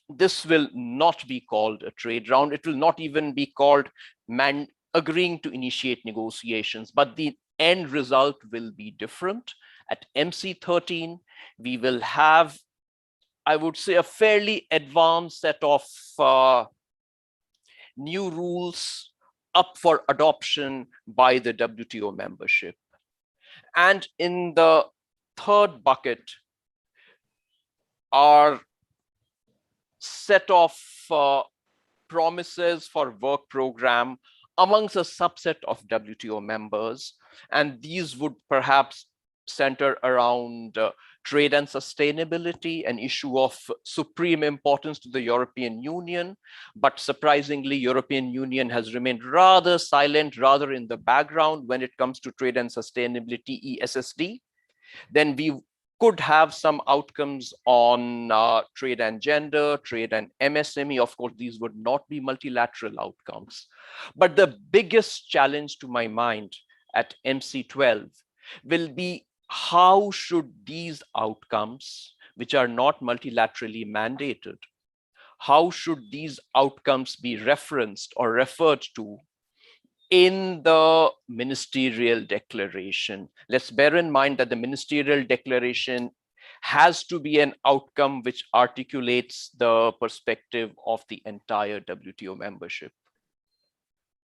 S6: this will not be called a trade round. It will not even be called agreeing to initiate negotiations, but the end result will be different. At MC13, we will have, I would say, a fairly advanced set of new rules up for adoption by the WTO membership. And in the third bucket, are set of promises for work program amongst a subset of WTO members, and these would perhaps center around trade and sustainability, an issue of supreme importance to the European Union. But surprisingly, European Union has remained rather silent, rather in the background when it comes to trade and sustainability, ESSD. Then we could have some outcomes on trade and gender, trade and MSME. Of course, these would not be multilateral outcomes. But the biggest challenge to my mind at MC12 will be, how should these outcomes, which are not multilaterally mandated, how should these outcomes be referenced or referred to in the ministerial declaration? Let's bear in mind that the ministerial declaration has to be an outcome which articulates the perspective of the entire WTO membership.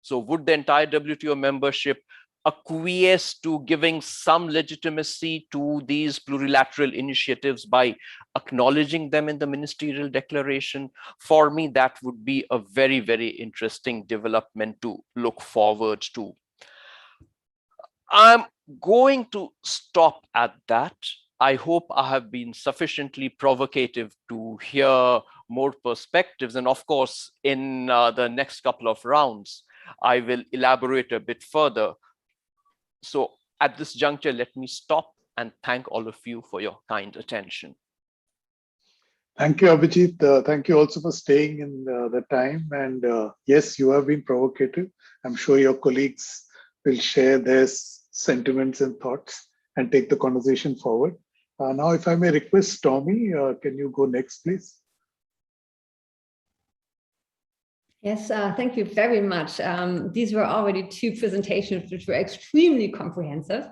S6: So would the entire WTO membership acquiesce to giving some legitimacy to these plurilateral initiatives by acknowledging them in the ministerial declaration? For me, that would be a very, very interesting development to look forward to. I'm going to stop at that. I hope I have been sufficiently provocative to hear more perspectives. And of course, in the next couple of rounds, I will elaborate a bit further. So at this juncture, let me stop and thank all of you for your kind attention.
S4: Thank you, Abhijit. Thank you also for staying in the time. And yes, you have been provocative. I'm sure your colleagues will share their sentiments and thoughts and take the conversation forward. Now, if I may request Tommy, can you go next, please?
S7: Yes, thank you very much. These were already two presentations which were extremely comprehensive.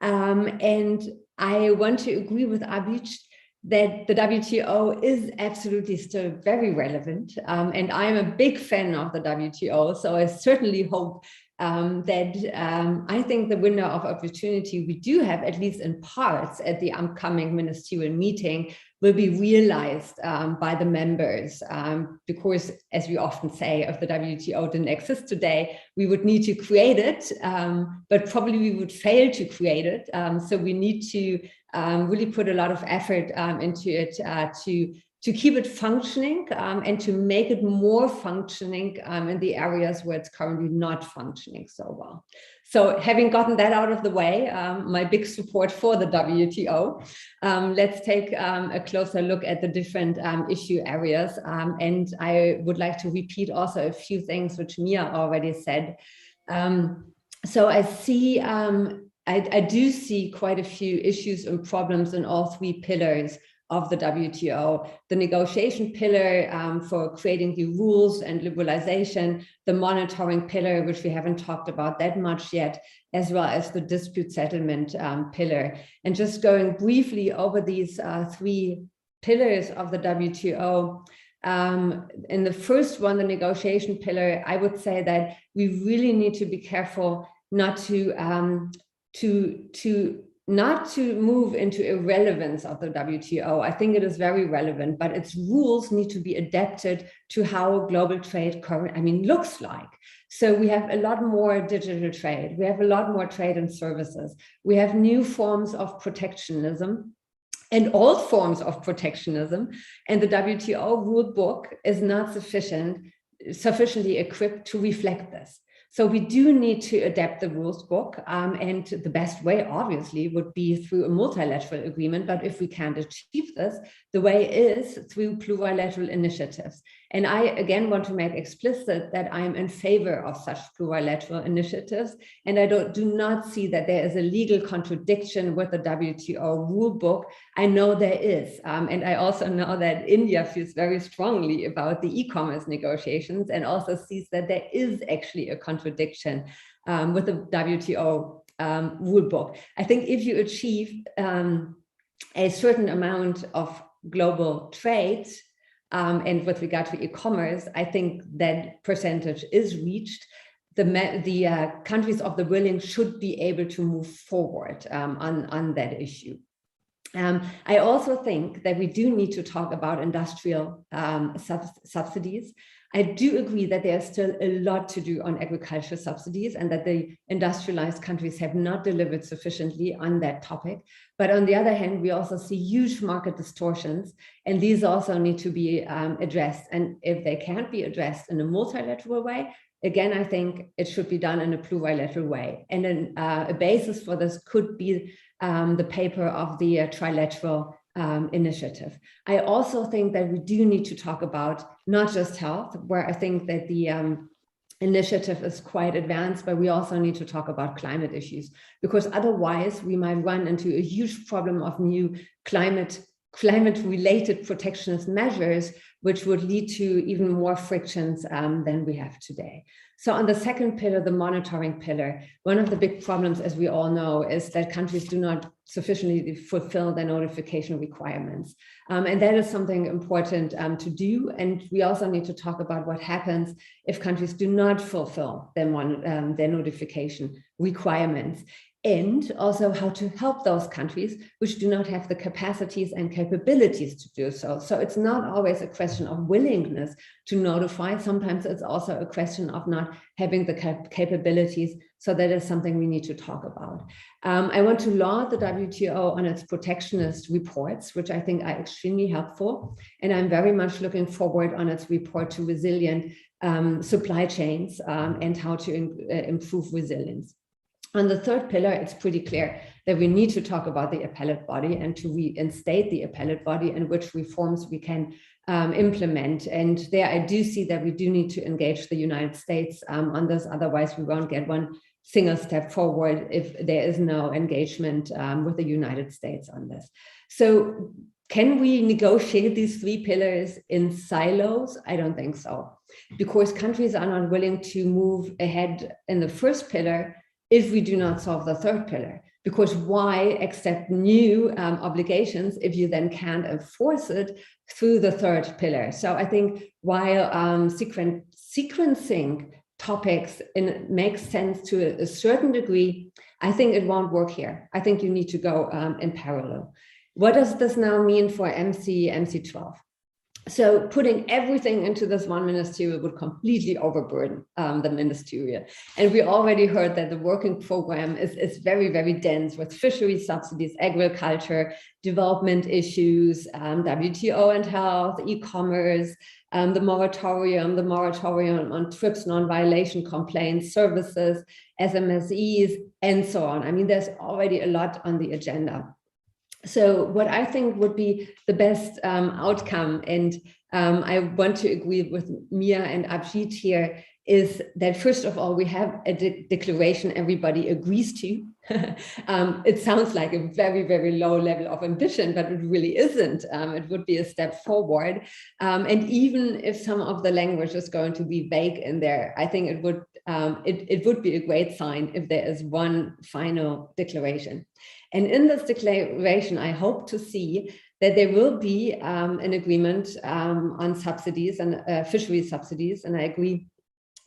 S7: And I want to agree with Abhijit that the WTO is absolutely still very relevant. And I'm a big fan of the WTO, so I certainly hope that I think the window of opportunity we do have, at least in parts, at the upcoming ministerial meeting will be realized by the members. Because, as we often say, if the WTO didn't exist today, we would need to create it, but probably we would fail to create it. So we need to really put a lot of effort into it to keep it functioning and to make it more functioning in the areas where it's currently not functioning so well. So having gotten that out of the way, my big support for the WTO, let's take a closer look at the different issue areas. And I would like to repeat also a few things which Mia already said. So I see, I do see quite a few issues and problems in all three pillars of the WTO, the negotiation pillar for creating the rules and liberalization, the monitoring pillar, which we haven't talked about that much yet, as well as the dispute settlement pillar. And just going briefly over these three pillars of the WTO, in the first one, the negotiation pillar, I would say that we really need to be careful not to move into irrelevance of the WTO. I think it is very relevant, but its rules need to be adapted to how global trade looks like. So we have a lot more digital trade. We have a lot more trade and services. We have new forms of protectionism and old forms of protectionism. And the WTO rule book is not sufficiently equipped to reflect this. So we do need to adapt the rules book, and the best way, obviously, would be through a multilateral agreement. But if we can't achieve this, the way is through plurilateral initiatives. And I, again, want to make explicit that I'm in favor of such plurilateral initiatives. And I do not see that there is a legal contradiction with the WTO rule book. I know there is. And I also know that India feels very strongly about the e-commerce negotiations and also sees that there is actually a contradiction with the WTO rule book. I think if you achieve a certain amount of global trade, and with regard to e-commerce, I think that percentage is reached. The countries of the willing should be able to move forward on that issue. I also think that we do need to talk about industrial subsidies. I do agree that there's still a lot to do on agricultural subsidies and that the industrialized countries have not delivered sufficiently on that topic. But on the other hand, we also see huge market distortions, and these also need to be addressed. And if they can't be addressed in a multilateral way, again, I think it should be done in a plurilateral way. And then a basis for this could be the paper of the trilateral initiative. I also think that we do need to talk about not just health, where I think that the initiative is quite advanced, but we also need to talk about climate issues, because otherwise we might run into a huge problem of new climate-related protectionist measures, which would lead to even more frictions than we have today. So on the second pillar, the monitoring pillar, one of the big problems, as we all know, is that countries do not sufficiently fulfill their notification requirements. And that is something important to do. And we also need to talk about what happens if countries do not fulfill their notification requirements, and also how to help those countries which do not have the capacities and capabilities to do so. So it's not always a question of willingness to notify. Sometimes it's also a question of not having the capabilities. So that is something we need to talk about. I want to laud the WTO on its protectionist reports, which I think are extremely helpful. And I'm very much looking forward on its report to resilient supply chains and how to improve resilience. On the third pillar, it's pretty clear that we need to talk about the appellate body and to reinstate the appellate body and which reforms we can implement. And there I do see that we do need to engage the United States on this. Otherwise, we won't get one single step forward if there is no engagement with the United States on this. So can we negotiate these three pillars in silos? I don't think so, because countries are not willing to move ahead in the first pillar if we do not solve the third pillar. Because why accept new obligations if you then can't enforce it through the third pillar? So I think while sequencing topics makes sense to a certain degree, I think it won't work here. I think you need to go in parallel. What does this now mean for MC12? So putting everything into this one ministerial would completely overburden the ministerial. And we already heard that the working program is very, very dense with fishery subsidies, agriculture, development issues, WTO and health, e-commerce, the moratorium on TRIPS non-violation complaints, services, SMSEs, and so on. I mean, there's already a lot on the agenda. So what I think would be the best outcome, and I want to agree with Mia and Abhijit here, is that first of all, we have a declaration everybody agrees to. It sounds like a very, very low level of ambition, but it really isn't. It would be a step forward. And even if some of the language is going to be vague in there, I think it would be a great sign if there is one final declaration. And in this declaration, I hope to see that there will be an agreement on subsidies and fishery subsidies. And I agree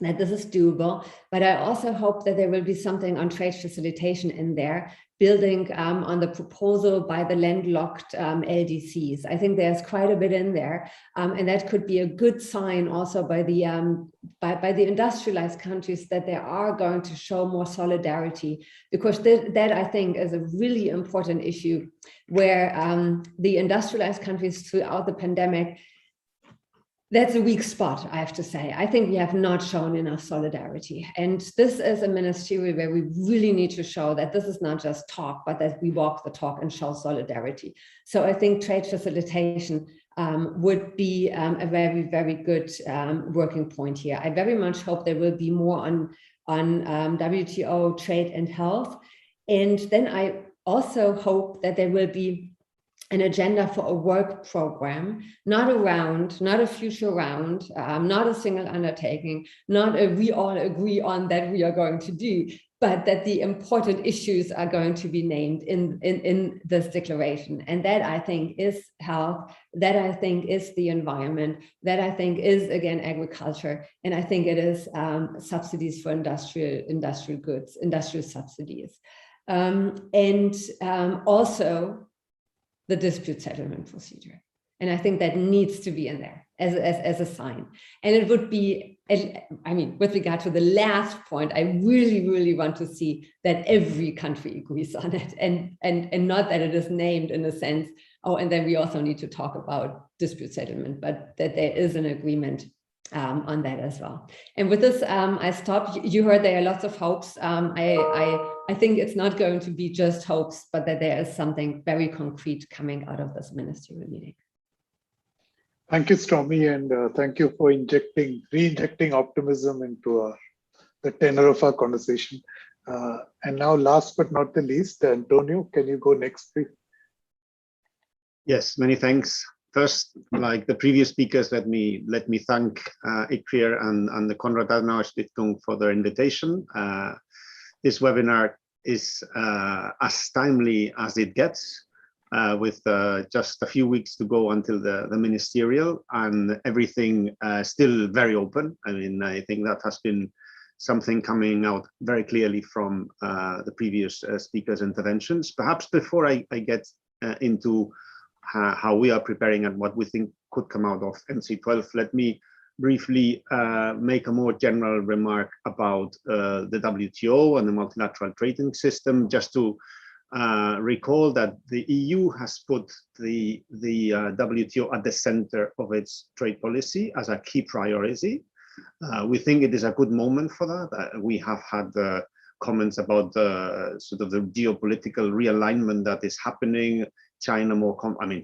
S7: that this is doable, but I also hope that there will be something on trade facilitation in there, building on the proposal by the landlocked LDCs. I think there's quite a bit in there, and that could be a good sign also by the industrialized countries that they are going to show more solidarity, because that I think is a really important issue where the industrialized countries throughout the pandemic, that's a weak spot, I have to say. I think we have not shown enough solidarity. And this is a ministerial where we really need to show that this is not just talk, but that we walk the talk and show solidarity. So I think trade facilitation would be a very, very good working point here. I very much hope there will be more on WTO, trade and health. And then I also hope that there will be an agenda for a work program, not a future round, not a single undertaking, not a we all agree on that we are going to do, but that the important issues are going to be named in this declaration. And that I think is health, that I think is the environment, that I think is again agriculture, and I think it is subsidies for industrial goods, industrial subsidies. Also, the dispute settlement procedure. And I think that needs to be in there as a sign. And it would be, I mean, with regard to the last point, I really, really want to see that every country agrees on it, and not that it is named in a sense, oh, and then we also need to talk about dispute settlement, but that there is an agreement on that as well. And with this, I stop. You heard there are lots of hopes. I think it's not going to be just hopes, but that there is something very concrete coming out of this ministerial meeting.
S4: Thank you, Stormy, and thank you for re-injecting optimism into the tenor of our conversation. And now, last but not the least, Antonio, can you go next, please?
S8: Yes, many thanks. First, like the previous speakers, let me thank ICRIER and the Konrad-Adenauer-Stiftung for their invitation. This webinar is as timely as it gets. With just a few weeks to go until the ministerial, and everything still very open. I mean, I think that has been something coming out very clearly from the previous speakers' interventions. Perhaps before I get into how we are preparing and what we think could come out of MC12, let me briefly make a more general remark about the WTO and the multilateral trading system, just to recall that the EU has put the WTO at the center of its trade policy as a key priority. We think it is a good moment for that. We have had comments about the sort of the geopolitical realignment that is happening. China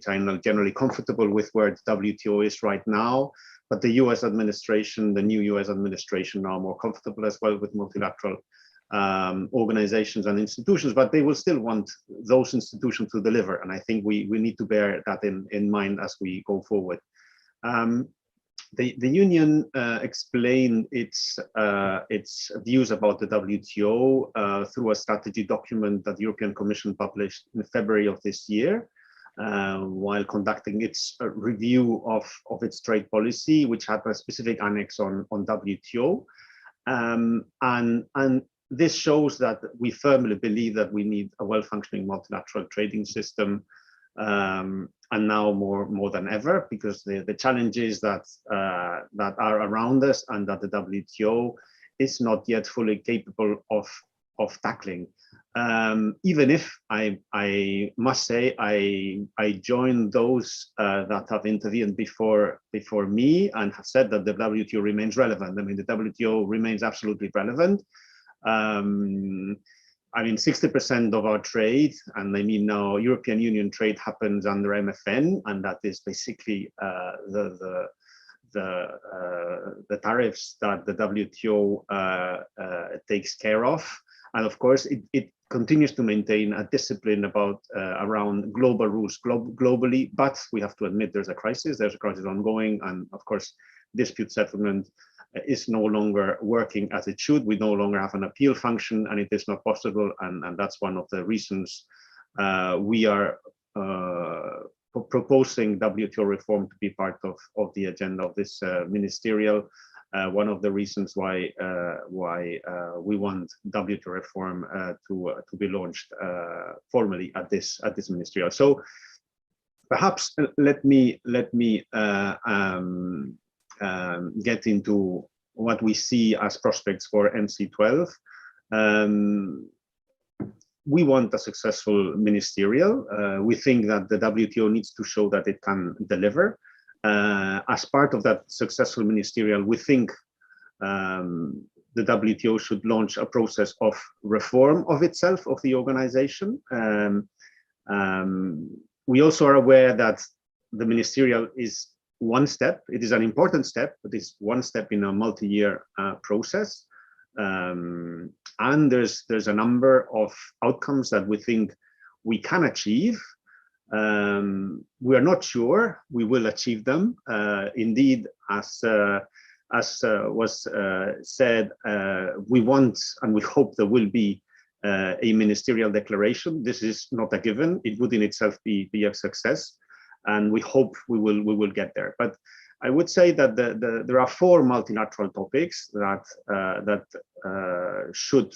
S8: China generally comfortable with where the WTO is right now, but the US administration, the new US administration, are more comfortable as well with multilateral organizations and institutions, but they will still want those institutions to deliver. And I think we need to bear that in mind as we go forward. The Union explained its views about the WTO through a strategy document that the European Commission published in February of this year, while conducting its review of its trade policy, which had a specific annex on WTO. And this shows that we firmly believe that we need a well-functioning multilateral trading system, and now more than ever, because the challenges that are around us and that the WTO is not yet fully capable of tackling. Even if I must say I join those that have intervened before me and have said that the WTO remains relevant. I mean, the WTO remains absolutely relevant. I mean, 60% of our trade, and I mean now European Union trade, happens under MFN, and that is basically the tariffs that the WTO takes care of. And of course, it continues to maintain a discipline about around global rules globally, but we have to admit there's a crisis ongoing, and of course, dispute settlement is no longer working as it should. We no longer have an appeal function, and it is not possible. And that's one of the reasons we are proposing WTO reform to be part of the agenda of this ministerial. One of the reasons why we want WTO reform to be launched formally at this ministerial. So perhaps let me get into what we see as prospects for MC12. We want a successful ministerial. We think that the WTO needs to show that it can deliver. As part of that successful ministerial, we think the WTO should launch a process of reform of itself, of the organization. We also are aware that the ministerial is one step. It is an important step, but it's one step in a multi-year process. And there's a number of outcomes that we think we can achieve. We are not sure we will achieve them. Indeed, as was said, we want and we hope there will be a ministerial declaration. This is not a given. It would in itself be a success, and we hope we will get there. But I would say that there are 4 multilateral topics that should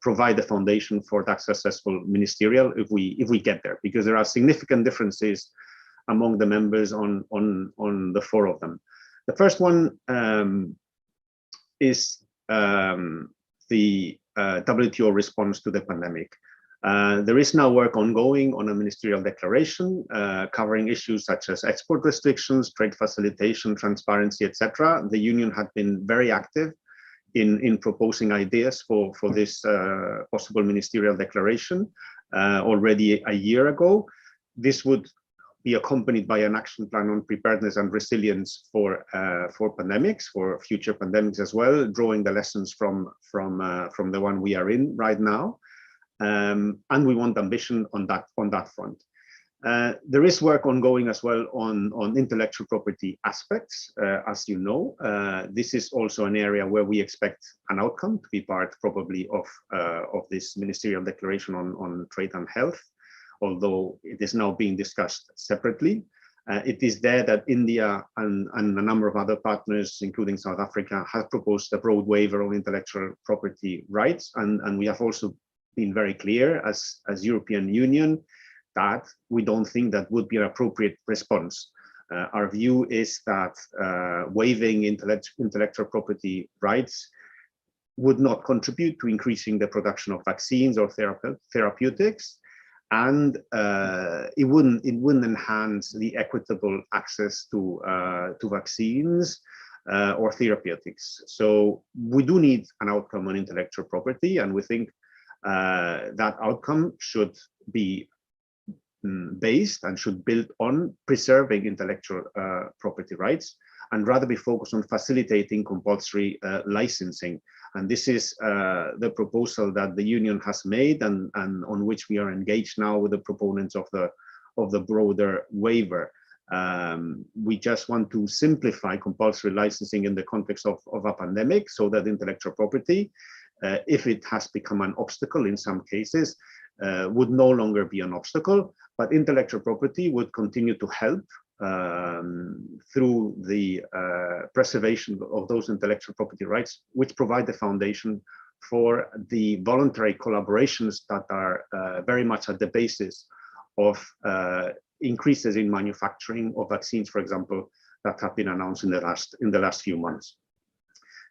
S8: provide a foundation for that successful ministerial if we get there, because there are significant differences among the members on the 4 of them. The first one is the WTO response to the pandemic. There is now work ongoing on a ministerial declaration covering issues such as export restrictions, trade facilitation, transparency, etc. The Union had been very active in proposing ideas for this possible ministerial declaration already a year ago. This would be accompanied by an action plan on preparedness and resilience for pandemics, for future pandemics as well, drawing the lessons from the one we are in right now. And we want ambition on that front. There is work ongoing as well on intellectual property aspects, as you know. This is also an area where we expect an outcome to be part probably of this ministerial declaration on trade and health, although it is now being discussed separately. It is there that India and a number of other partners, including South Africa, have proposed a broad waiver on intellectual property rights, and we have also been very clear as European Union that we don't think that would be an appropriate response. Our view is that waiving intellectual property rights would not contribute to increasing the production of vaccines or therapeutics, and it wouldn't enhance the equitable access to vaccines or therapeutics. So we do need an outcome on intellectual property, and we think that outcome should be based and should build on preserving intellectual property rights, and rather be focused on facilitating compulsory licensing. And this is the proposal that the Union has made, and on which we are engaged now with the proponents of the broader waiver. We just want to simplify compulsory licensing in the context of a pandemic, so that intellectual property, if it has become an obstacle in some cases, would no longer be an obstacle, but intellectual property would continue to help through the preservation of those intellectual property rights, which provide the foundation for the voluntary collaborations that are very much at the basis of increases in manufacturing of vaccines, for example, that have been announced in the last few months.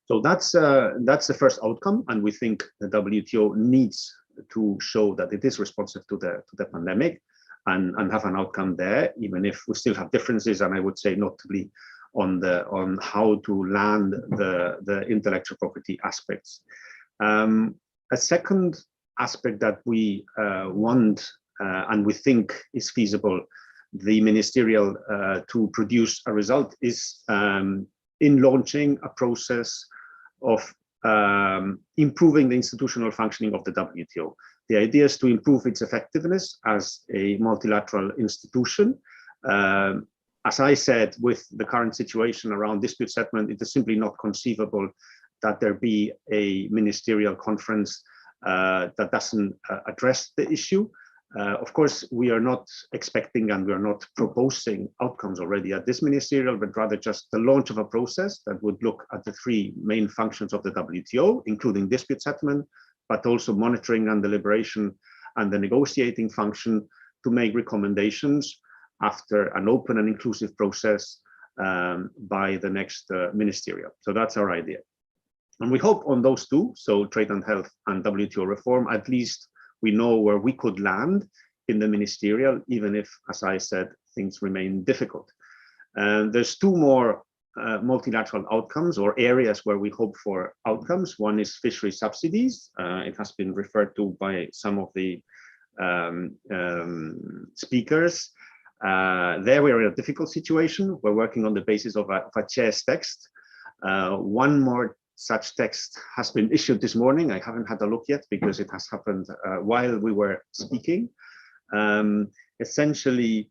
S8: So that's the first outcome, and we think the WTO needs to show that it is responsive to the pandemic, and have an outcome there, even if we still have differences, and I would say notably on how to land the intellectual property aspects. A second aspect that we want and we think is feasible, the ministerial to produce a result, is in launching a process of improving the institutional functioning of the WTO. The idea is to improve its effectiveness as a multilateral institution. As I said, with the current situation around dispute settlement, it is simply not conceivable that there be a ministerial conference that doesn't address the issue. Of course, we are not expecting and we are not proposing outcomes already at this ministerial, but rather just the launch of a process that would look at the 3 main functions of the WTO, including dispute settlement, but also monitoring and deliberation and the negotiating function, to make recommendations after an open and inclusive process by the next ministerial. So that's our idea. And we hope on those 2, so trade and health and WTO reform, at least we know where we could land in the ministerial, even if, as I said, things remain difficult. And there's 2 more multilateral outcomes, or areas where we hope for outcomes. One is fishery subsidies. It has been referred to by some of the speakers. There we are in a difficult situation. We're working on the basis of a chair's text. One more such text has been issued this morning. I haven't had a look yet because it has happened while we were speaking. Essentially,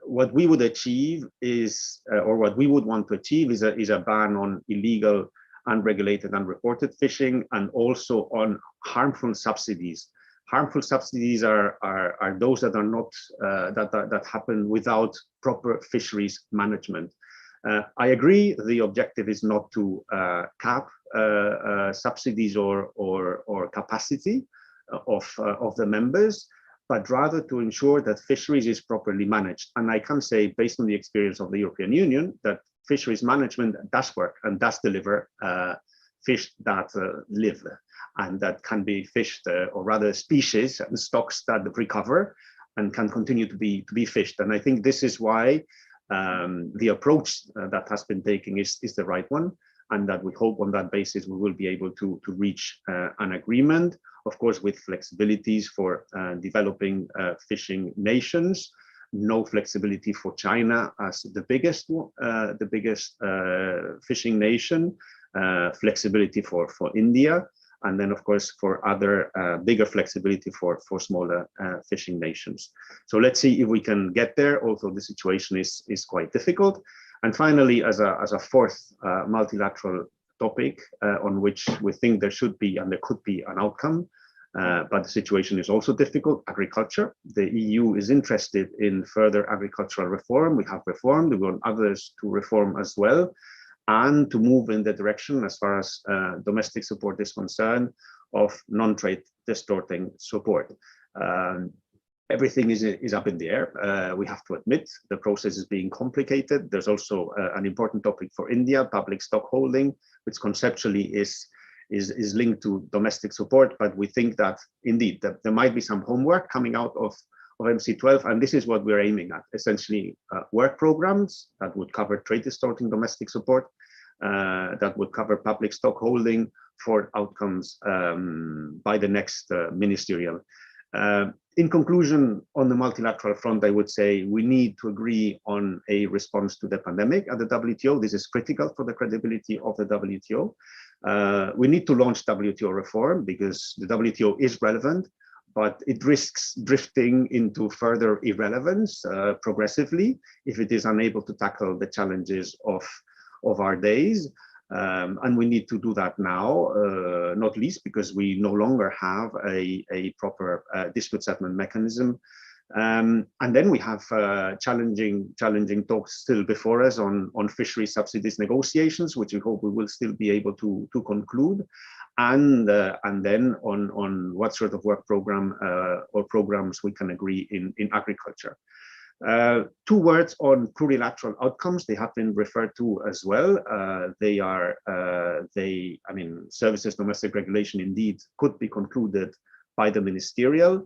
S8: what we would achieve is, or what we would want to achieve is a ban on illegal, unregulated, unreported fishing, and also on harmful subsidies. Harmful subsidies are those that are not that happen without proper fisheries management. I agree the objective is not to cap subsidies or capacity of the members, but rather to ensure that fisheries is properly managed. And I can say, based on the experience of the European Union, that fisheries management does work and does deliver fish that live and that can be fished, or rather species and stocks that recover and can continue to be fished. And I think this is why the approach that has been taken is the right one, and that we hope on that basis we will be able to reach an agreement, of course, with flexibilities for developing fishing nations, no flexibility for China as the biggest fishing nation, flexibility for India, and then of course for other bigger flexibility for smaller fishing nations. So let's see if we can get there, although the situation is quite difficult. And finally, as a fourth multilateral topic on which we think there should be and there could be an outcome, but the situation is also difficult, agriculture. The EU is interested in further agricultural reform. We have reformed, we want others to reform as well, and to move in the direction, as far as domestic support is concerned, of non-trade distorting support. Everything is up in the air. We have to admit the process is being complicated. There's also an important topic for India, public stock holding, which conceptually is linked to domestic support, but we think that indeed that there might be some homework coming out of MC12, and this is what we're aiming at, essentially work programs that would cover trade distorting domestic support, that would cover public stock holding for outcomes by the next ministerial. In conclusion, on the multilateral front, I would say we need to agree on a response to the pandemic at the WTO. This is critical for the credibility of the WTO. We need to launch WTO reform because the WTO is relevant, but it risks drifting into further irrelevance progressively if it is unable to tackle the challenges of our days. And we need to do that now, not least because we no longer have a proper dispute settlement mechanism. And then we have challenging talks still before us on fishery subsidies negotiations, which we hope we will still be able to conclude. And then on what sort of work program or programs we can agree in agriculture. 2 words on plurilateral outcomes. They have been referred to as well. I mean, services domestic regulation indeed could be concluded by the ministerial.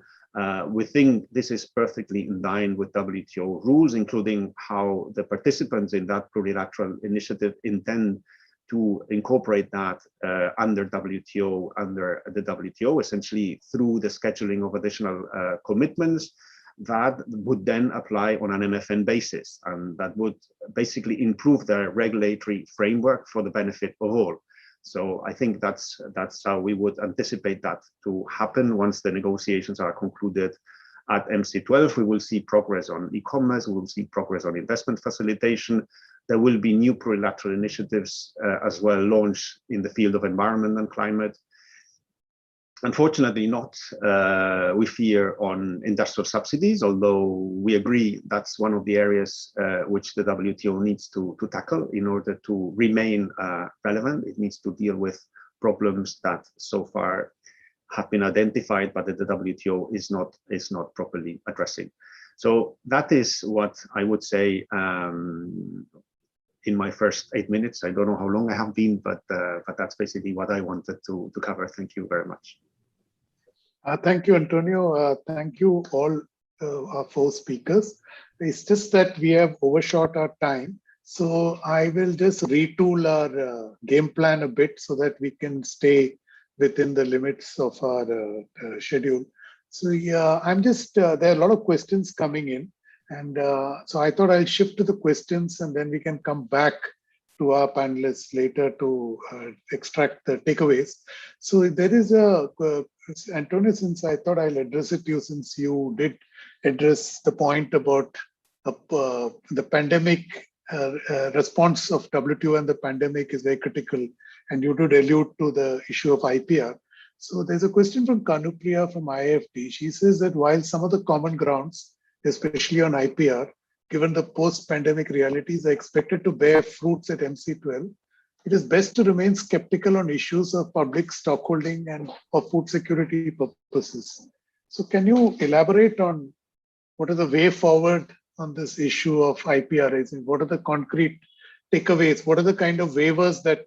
S8: We think this is perfectly in line with WTO rules, including how the participants in that plurilateral initiative intend to incorporate that under the WTO, essentially through the scheduling of additional commitments that would then apply on an MFN basis, and that would basically improve the regulatory framework for the benefit of all. So I think that's how we would anticipate that to happen once the negotiations are concluded at MC12. We will see progress on e-commerce, we will see progress on investment facilitation. There will be new plurilateral initiatives as well launched in the field of environment and climate. Unfortunately not, we fear, on industrial subsidies, although we agree that's one of the areas which the WTO needs to tackle in order to remain relevant. It needs to deal with problems that so far have been identified, but that the WTO is not properly addressing. So that is what I would say in my first 8 minutes. I don't know how long I have been, but that's basically what I wanted to cover. Thank you very much.
S4: Thank you, Antonio. Thank you all our 4 speakers. It's just that we have overshot our time. So I will just retool our game plan a bit so that we can stay within the limits of our schedule. So yeah, there are a lot of questions coming in. And so I thought I'll shift to the questions and then we can come back to our panelists later to extract the takeaways. So there is Antonio, since I thought I'll address it to you, since you did address the point about the pandemic response of WTO and the pandemic is very critical. And you did allude to the issue of IPR. So there's a question from Kanupriya from IIFT. She says that while some of the common grounds, especially on IPR, given the post-pandemic realities, are expected to bear fruits at MC12, it is best to remain skeptical on issues of public stockholding and of food security purposes. So can you elaborate on what are the way forward on this issue of IPR raising? What are the concrete takeaways? What are the kind of waivers that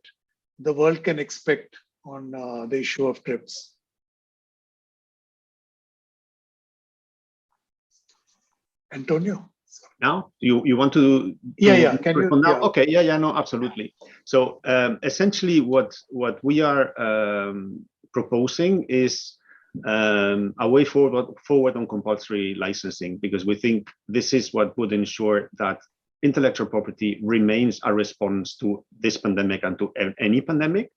S4: the world can expect on the issue of TRIPS? Antonio?
S8: Now, you want to
S4: yeah. Can you?
S8: Now?
S4: Yeah.
S8: Okay, yeah, no, absolutely. So essentially, what we are proposing is a way forward on compulsory licensing, because we think this is what would ensure that intellectual property remains a response to this pandemic and to any pandemic.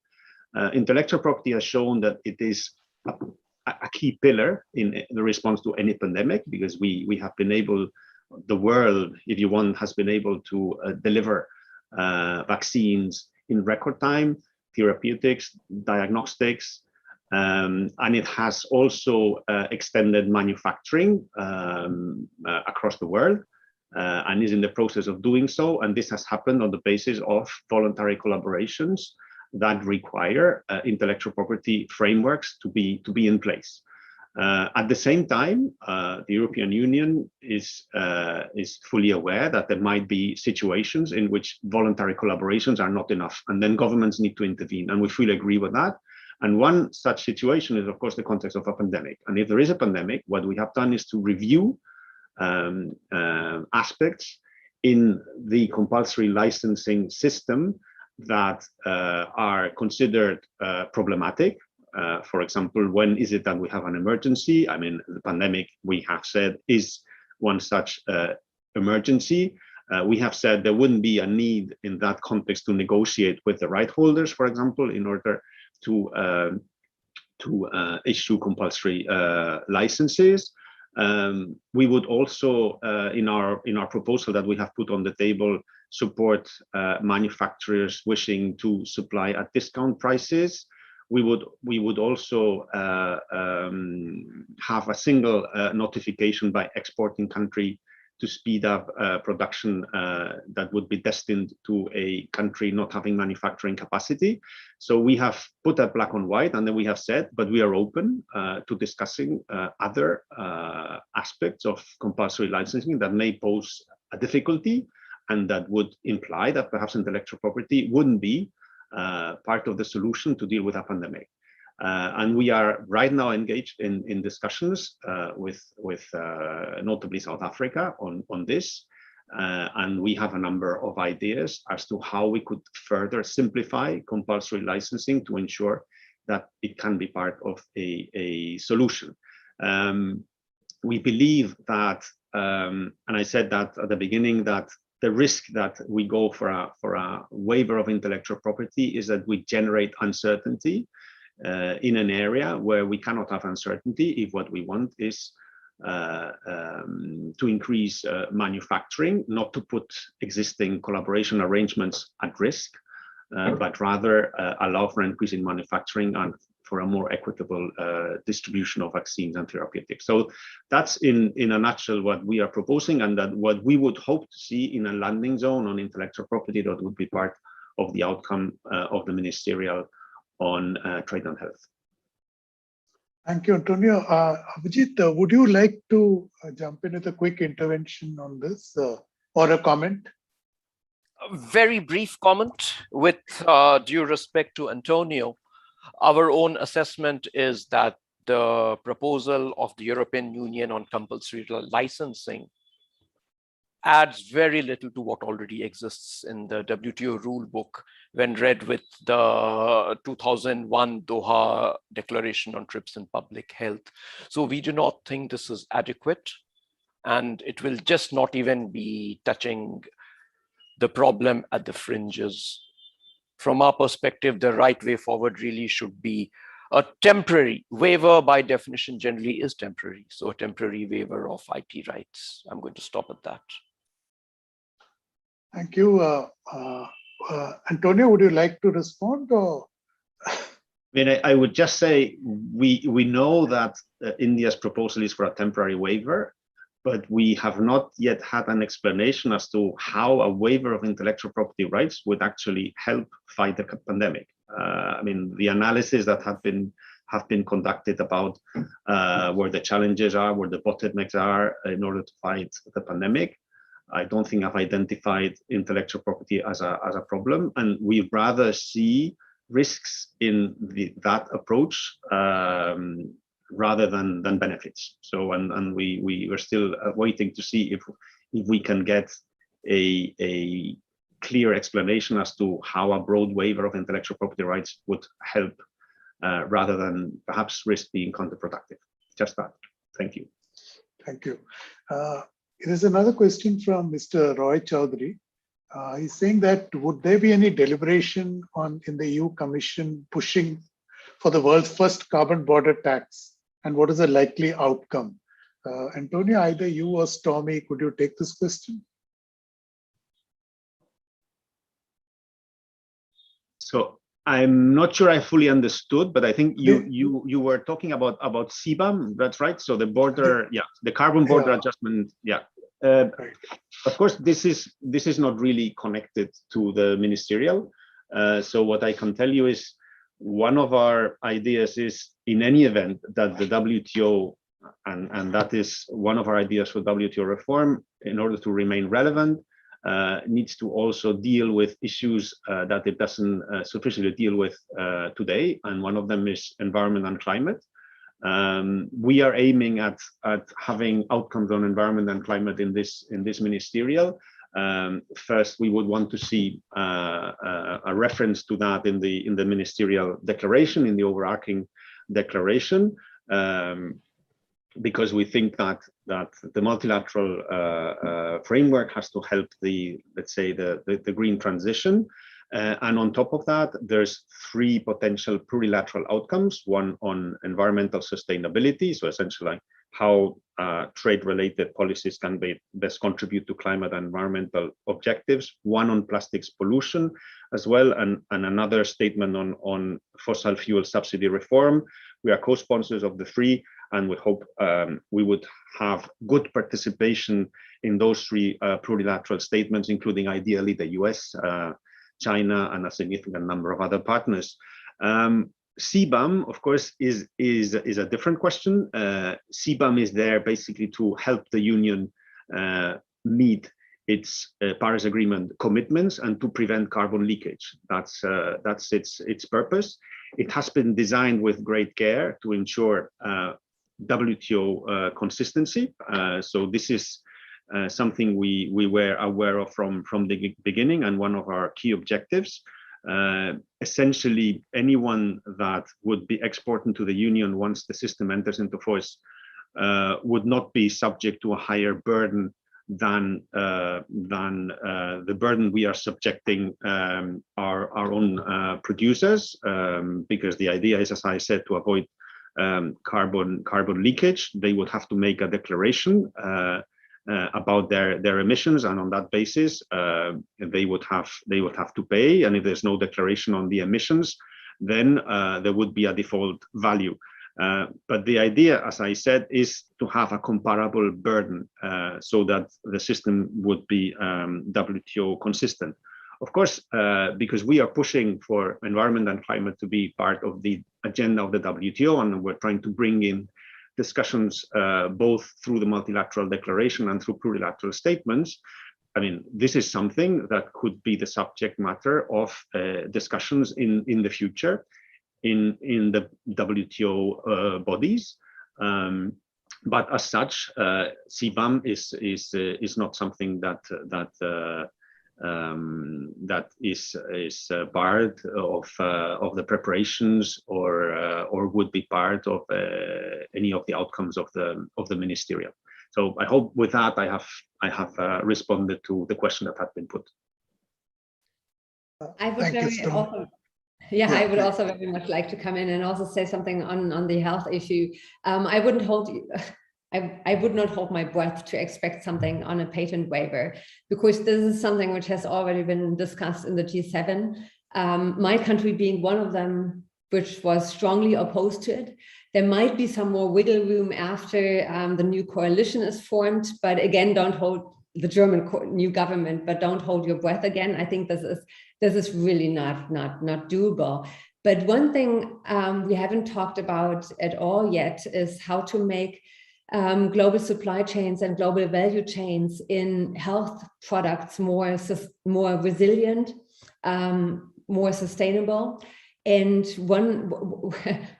S8: Intellectual property has shown that it is a key pillar in the response to any pandemic, because we have been able, the world, if you want, has been able to deliver vaccines in record time, therapeutics, diagnostics, and it has also extended manufacturing across the world, and is in the process of doing so. And this has happened on the basis of voluntary collaborations that require intellectual property frameworks to be in place. At the same time, the European Union is fully aware that there might be situations in which voluntary collaborations are not enough, and then governments need to intervene, and we fully agree with that. And one such situation is, of course, the context of a pandemic. And if there is a pandemic, what we have done is to review aspects in the compulsory licensing system that are considered problematic. For example, when is it that we have an emergency? I mean, the pandemic, we have said, is one such emergency. We have said there wouldn't be a need in that context to negotiate with the right holders, for example, in order to issue compulsory licenses. We would also, in our proposal that we have put on the table, support manufacturers wishing to supply at discount prices. We would also have a single notification by exporting country to speed up production that would be destined to a country not having manufacturing capacity. So we have put that black on white, and then we have said, but we are open to discussing other aspects of compulsory licensing that may pose a difficulty, and that would imply that perhaps intellectual property wouldn't be part of the solution to deal with a pandemic. And we are right now engaged in discussions with notably South Africa on this. And we have a number of ideas as to how we could further simplify compulsory licensing to ensure that it can be part of a solution. We believe that, and I said that at the beginning, that the risk that we go for a waiver of intellectual property is that we generate uncertainty in an area where we cannot have uncertainty if what we want is to increase manufacturing, not to put existing collaboration arrangements at risk, but rather allow for an increase in manufacturing and for a more equitable distribution of vaccines and therapeutics. So that's in a nutshell what we are proposing, and that what we would hope to see in a landing zone on intellectual property that would be part of the outcome of the ministerial on trade and health.
S4: Thank you, Antonio. Abhijit, would you like to jump in with a quick intervention on this or a comment?
S6: A very brief comment with due respect to Antonio. Our own assessment is that the proposal of the European Union on compulsory licensing adds very little to what already exists in the WTO rule book when read with the 2001 Doha Declaration on TRIPS and Public Health. So we do not think this is adequate, and it will just not even be touching the problem at the fringes. From our perspective, the right way forward really should be a temporary waiver. By definition, generally is temporary. So a temporary waiver of IP rights. I'm going to stop at that.
S4: Thank you. Antonio, would you like to respond? Or
S8: I mean, I would just say we know that India's proposal is for a temporary waiver, but we have not yet had an explanation as to how a waiver of intellectual property rights would actually help fight the pandemic. I mean, the analysis that have been conducted about where the challenges are, where the bottlenecks are in order to fight the pandemic, I don't think I've identified intellectual property as a problem, and we rather see risks in that approach rather than benefits. So, and we are still waiting to see if we can get a clear explanation as to how a broad waiver of intellectual property rights would help rather than perhaps risk being counterproductive. Just that. Thank you.
S4: Thank you. There's another question from Mr. Roy Chaudhary. He's saying that would there be any deliberation in the EU Commission pushing for the world's first carbon border tax, and what is the likely outcome? Antonio, either you or Stormy, could you take this question?
S8: So I'm not sure I fully understood, but I think you were talking about CBAM. That's right. So the border, the carbon border adjustment. Of course, this is not really connected to the ministerial. So what I can tell you is one of our ideas is, in any event, that the WTO, and that is one of our ideas for WTO reform, in order to remain relevant, needs to also deal with issues that it doesn't sufficiently deal with today, and one of them is environment and climate. We are aiming at having outcomes on environment and climate in this ministerial. First, we would want to see a reference to that in the ministerial declaration, in the overarching declaration, because we think that the multilateral framework has to help let's say the green transition. And on top of that, there's 3 potential plurilateral outcomes: one on environmental sustainability, so essentially how trade-related policies can best contribute to climate and environmental objectives; one on plastics pollution as well, and another statement on fossil fuel subsidy reform. We are co-sponsors of the 3, and we hope we would have good participation in those 3 plurilateral statements, including ideally the US, China, and a significant number of other partners. CBAM, of course, is a different question. CBAM is there basically to help the Union meet its Paris Agreement commitments and to prevent carbon leakage. That's its purpose. It has been designed with great care to ensure WTO consistency. So this is something we were aware of from the beginning, and one of our key objectives. Essentially, anyone that would be exporting to the Union once the system enters into force would not be subject to a higher burden than the burden we are subjecting our own producers, because the idea is, as I said, to avoid carbon leakage. They would have to make a declaration about their emissions, and on that basis they would have to pay. And if there's no declaration on the emissions, then there would be a default value. But the idea, as I said, is to have a comparable burden so that the system would be WTO consistent. Of course, because we are pushing for environment and climate to be part of the agenda of the WTO, and we're trying to bring in discussions both through the multilateral declaration and through plurilateral statements. I mean, this is something that could be the subject matter of discussions in the future in the WTO bodies. But as such, CBAM is not something that is part of the preparations or would be part of any of the outcomes of the ministerial. So I hope with that I have responded to the question that had been put.
S7: I would also very much like to come in and also say something on the health issue. I would not hold my breath to expect something on a patent waiver, because this is something which has already been discussed in the G7. My country being one of them which was strongly opposed to it. There might be some more wiggle room after the new coalition is formed, but again, don't hold the German new government, but don't hold your breath again. I think this is really not doable. But one thing we haven't talked about at all yet is how to make global supply chains and global value chains in health products more resilient, more sustainable. And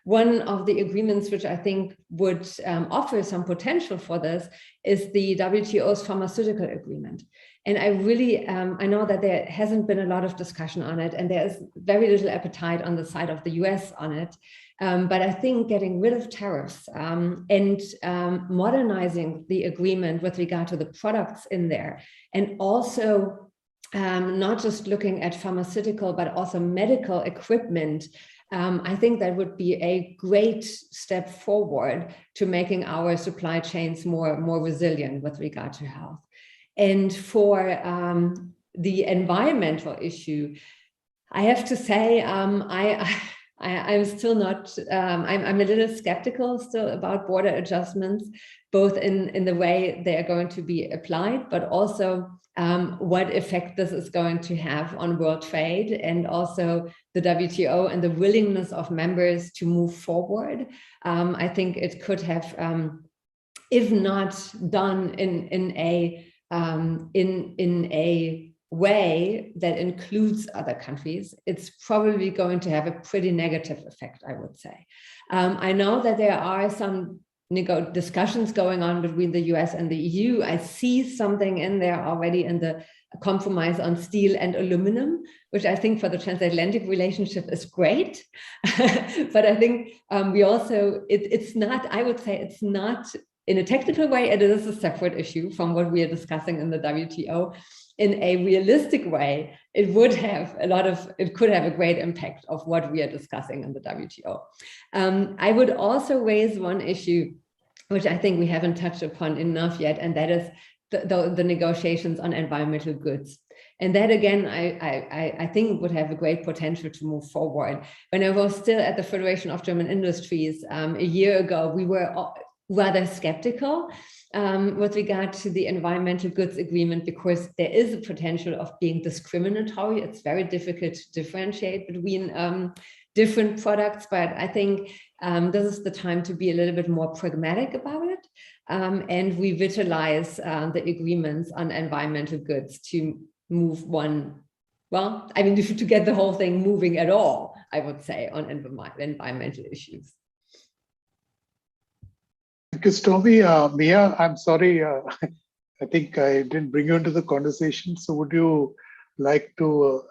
S7: one of the agreements which I think would offer some potential for this is the WTO's pharmaceutical agreement. And I really, I know that there hasn't been a lot of discussion on it, and there is very little appetite on the side of the US on it. But I think getting rid of tariffs and modernizing the agreement with regard to the products in there, and also not just looking at pharmaceutical, but also medical equipment, I think that would be a great step forward to making our supply chains more resilient with regard to health. And for the environmental issue, I have to say, I'm still not, I'm a little skeptical still about border adjustments, both in the way they are going to be applied, but also what effect this is going to have on world trade, and also the WTO and the willingness of members to move forward. I think it could have, if not done in a way that includes other countries, it's probably going to have a pretty negative effect, I would say. I know that there are some discussions going on between the US and the EU. I see something in there already in the compromise on steel and aluminum, which I think for the transatlantic relationship is great. But I think we also, it's not, I would say it's not in a technical way, it is a separate issue from what we are discussing in the WTO. In a realistic way, it would have it could have a great impact of what we are discussing in the WTO. I would also raise one issue, which I think we haven't touched upon enough yet, and that is the negotiations on environmental goods. And that, again, I think would have a great potential to move forward. When I was still at the Federation of German Industries a year ago, we were rather skeptical with regard to the environmental goods agreement, because there is a potential of being discriminatory. It's very difficult to differentiate between different products, but I think this is the time to be a little bit more pragmatic about it and revitalize the agreements on environmental goods to move to get the whole thing moving at all, I would say, on environmental issues.
S4: Thank you, Stormy. Mia, I'm sorry, I think I didn't bring you into the conversation. So would you like to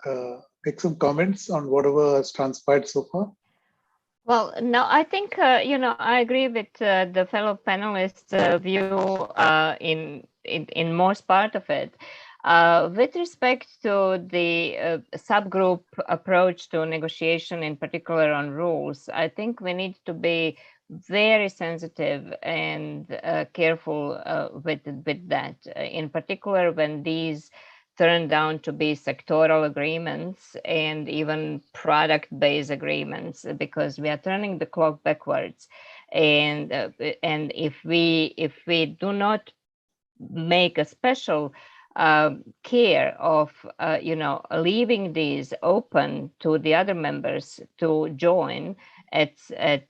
S4: make some comments on whatever has transpired so far?
S5: Well, no, I think, I agree with the fellow panelists' view in most part of it. With respect to the subgroup approach to negotiation, in particular on rules, I think we need to be very sensitive and careful with that, in particular when these turn down to be sectoral agreements and even product-based agreements, because we are turning the clock backwards. And if we do not make a special care of leaving these open to the other members to join at the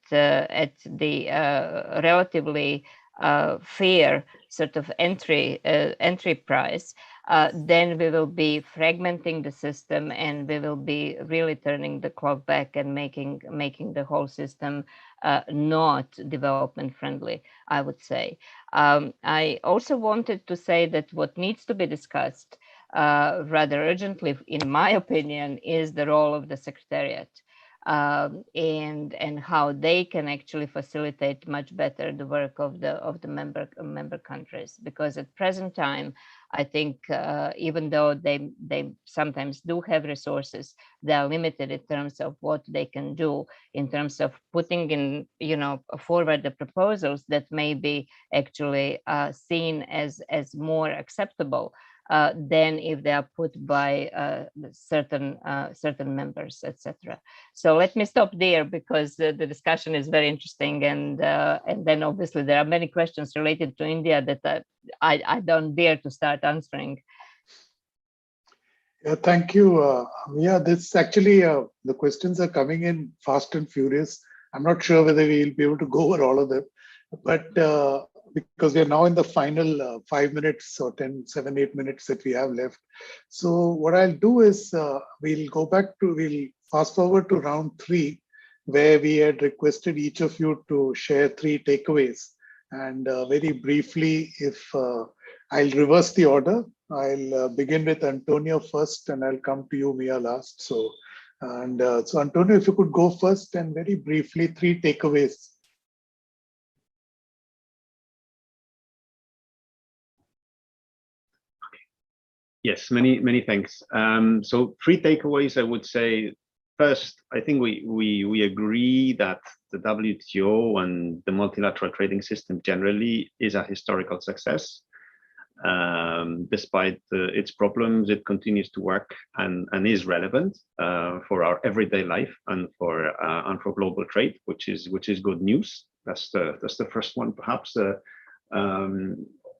S5: relatively fair sort of entry price, then we will be fragmenting the system, and we will be really turning the clock back and making the whole system not development friendly, I would say. I also wanted to say that what needs to be discussed rather urgently, in my opinion, is the role of the Secretariat. And how they can actually facilitate much better the work of the member countries, because at present time, I think even though they sometimes do have resources, they are limited in terms of what they can do in terms of putting in forward the proposals that may be actually seen as more acceptable than if they are put by certain members, etc. So let me stop there, because the discussion is very interesting, and then obviously there are many questions related to India that I don't dare to start answering.
S4: Yeah, thank you. Yeah, this actually, the questions are coming in fast and furious. I'm not sure whether we'll be able to go over all of them, but because we're now in the final 5 minutes or 7, 8 minutes that we have left. So what I'll do is we'll fast forward to round 3, where we had requested each of you to share 3 takeaways. And very briefly, if I'll reverse the order, I'll begin with Antonio first, and I'll come to you, Mia, last. So Antonio, if you could go first, and very briefly, 3 takeaways.
S8: Yes, many thanks. So 3 takeaways, I would say. First, I think we agree that the WTO and the multilateral trading system generally is a historical success. Despite its problems, it continues to work and is relevant for our everyday life and for global trade, which is good news. That's the first one, perhaps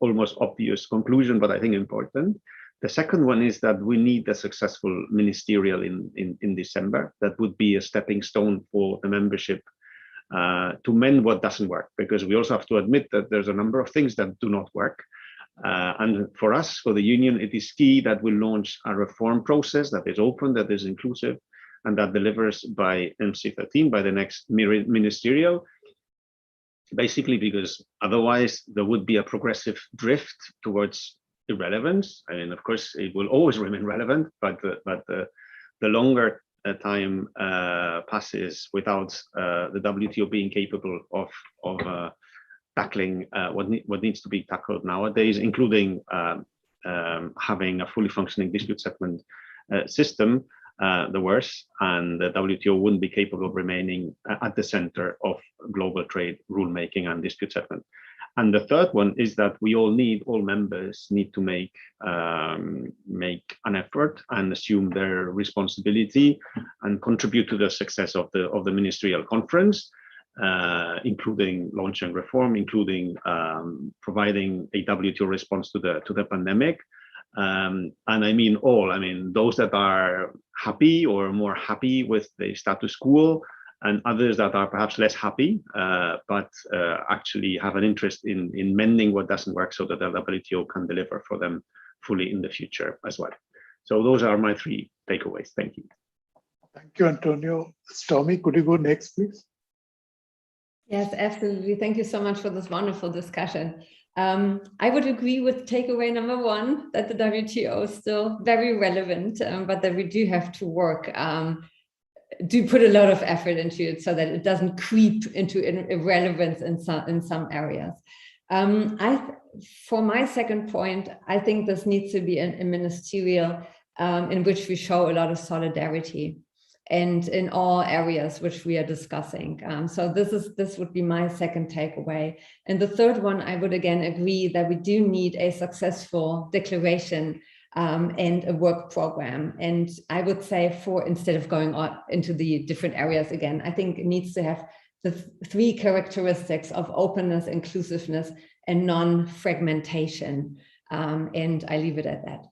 S8: almost obvious conclusion, but I think important. The second one is that we need a successful ministerial in December. That would be a stepping stone for the membership to mend what doesn't work, because we also have to admit that there's a number of things that do not work. And for us, for the union, it is key that we launch a reform process that is open, that is inclusive, and that delivers by MC13, by the next ministerial. Basically, because otherwise there would be a progressive drift towards irrelevance. I mean, of course, it will always remain relevant, but the longer time passes without the WTO being capable of tackling what needs to be tackled nowadays, including having a fully functioning dispute settlement system, the worse, and the WTO wouldn't be capable of remaining at the center of global trade rulemaking and dispute settlement. And the third one is that all members need to make an effort and assume their responsibility and contribute to the success of the ministerial conference, including launching reform, including providing a WTO response to the pandemic. And I mean all. I mean those that are happy or more happy with the status quo, and others that are perhaps less happy, but actually have an interest in mending what doesn't work, so that the WTO can deliver for them fully in the future as well. So those are my 3 takeaways. Thank you.
S4: Thank you, Antonio. Stormy, could you go next, please?
S7: Yes, absolutely. Thank you so much for this wonderful discussion. I would agree with takeaway number 1, that the WTO is still very relevant, but that we do have to work, do put a lot of effort into it so that it doesn't creep into irrelevance in some areas. For my second point, I think this needs to be a ministerial in which we show a lot of solidarity, and in all areas which we are discussing. So this would be my second takeaway. And the third one, I would again agree that we do need a successful declaration and a work program. And I would say instead of going on into the different areas again, I think it needs to have the 3 characteristics of openness, inclusiveness, and non-fragmentation. And I leave it at that.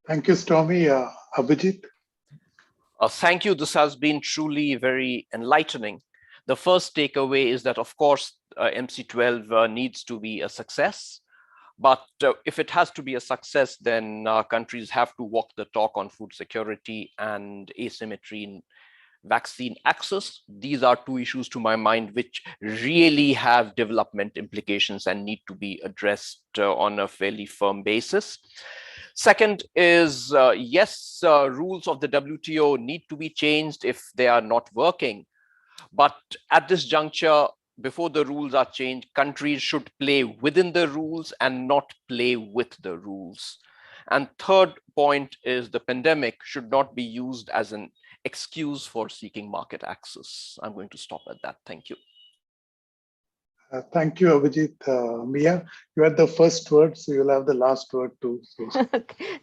S4: Thank you, Stormy. Abhijit?
S6: Thank you. This has been truly very enlightening. The first takeaway is that, of course, MC12 needs to be a success. But if it has to be a success, then countries have to walk the talk on food security and asymmetry in vaccine access. These are 2 issues to my mind which really have development implications and need to be addressed on a fairly firm basis. Second is, yes, rules of the WTO need to be changed if they are not working. But at this juncture, before the rules are changed, countries should play within the rules and not play with the rules. And third point is the pandemic should not be used as an excuse for seeking market access. I'm going to stop at that. Thank you.
S4: Thank you, Abhijit. Mia, you had the first word, so you'll have the last word too. So.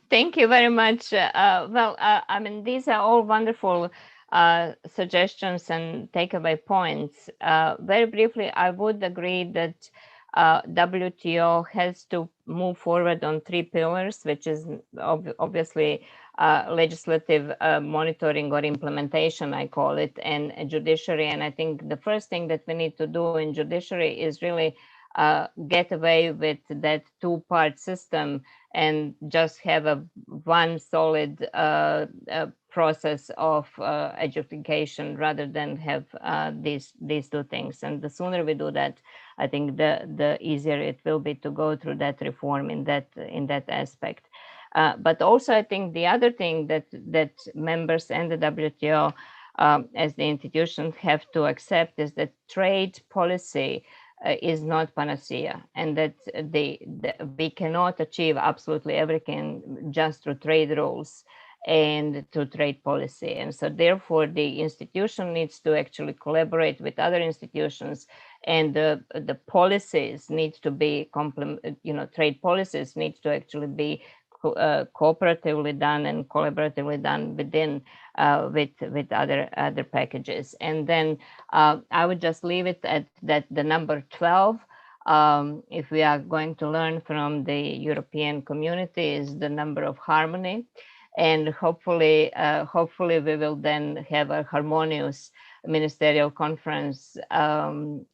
S5: Thank you very much. I mean, these are all wonderful suggestions and takeaway points. Very briefly, I would agree that WTO has to move forward on 3 pillars, which is obviously legislative monitoring or implementation, I call it, and judiciary. And I think the first thing that we need to do in judiciary is really get away with that 2-part system and just have one solid process of adjudication rather than have these 2 things. And the sooner we do that, I think the easier it will be to go through that reform in that aspect. But also, I think the other thing that members and the WTO as the institution have to accept is that trade policy is not panacea, and that we cannot achieve absolutely everything just through trade rules and through trade policy. And so therefore the institution needs to actually collaborate with other institutions, and the policies need to be trade policies need to actually be cooperatively done and collaboratively done within with other packages. And then I would just leave it at that the number 12, if we are going to learn from the European community, is the number of harmony. And hopefully we will then have a harmonious ministerial conference and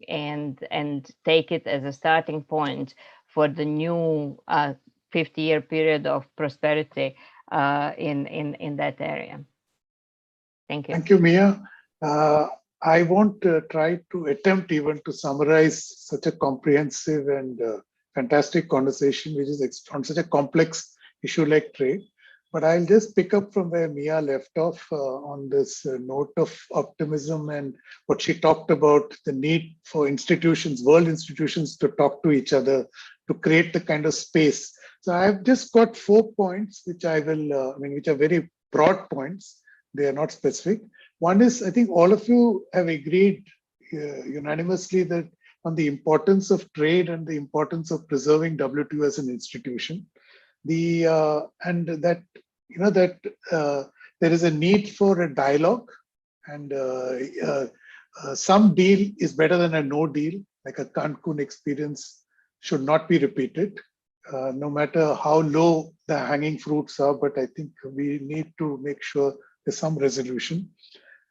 S5: take it as a starting point for the new 50-year period of prosperity in that area. Thank you.
S4: Thank you, Mia. I won't try to attempt even to summarize such a comprehensive and fantastic conversation, which is on such a complex issue like trade. But I'll just pick up from where Mia left off on this note of optimism and what she talked about, the need for institutions, world institutions, to talk to each other, to create the kind of space. So I've just got 4 points, which I will, which are very broad points. They are not specific. One is, I think all of you have agreed unanimously that on the importance of trade and the importance of preserving WTO as an institution. And that there is a need for a dialogue, and some deal is better than a no deal. Like a Cancun experience should not be repeated, no matter how low the hanging fruits are. But I think we need to make sure there's some resolution.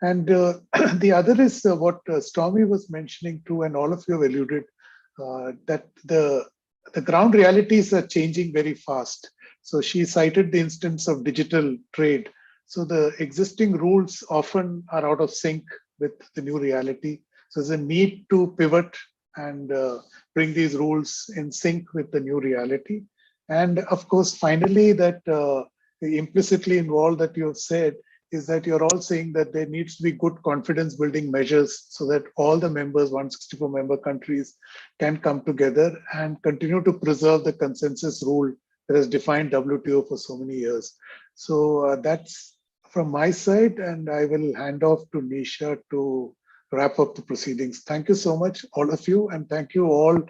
S4: And the other is what Stormy was mentioning too, and all of you have alluded, that the ground realities are changing very fast. So she cited the instance of digital trade. So the existing rules often are out of sync with the new reality. So there's a need to pivot and bring these rules in sync with the new reality. And of course, finally, that implicitly involved that you have said is that you're all saying that there needs to be good confidence building measures so that all the members, 164 member countries, can come together and continue to preserve the consensus rule that has defined WTO for so many years. So that's from my side, and I will hand off to Mishra to wrap up the proceedings. Thank you so much, all of you, and thank you all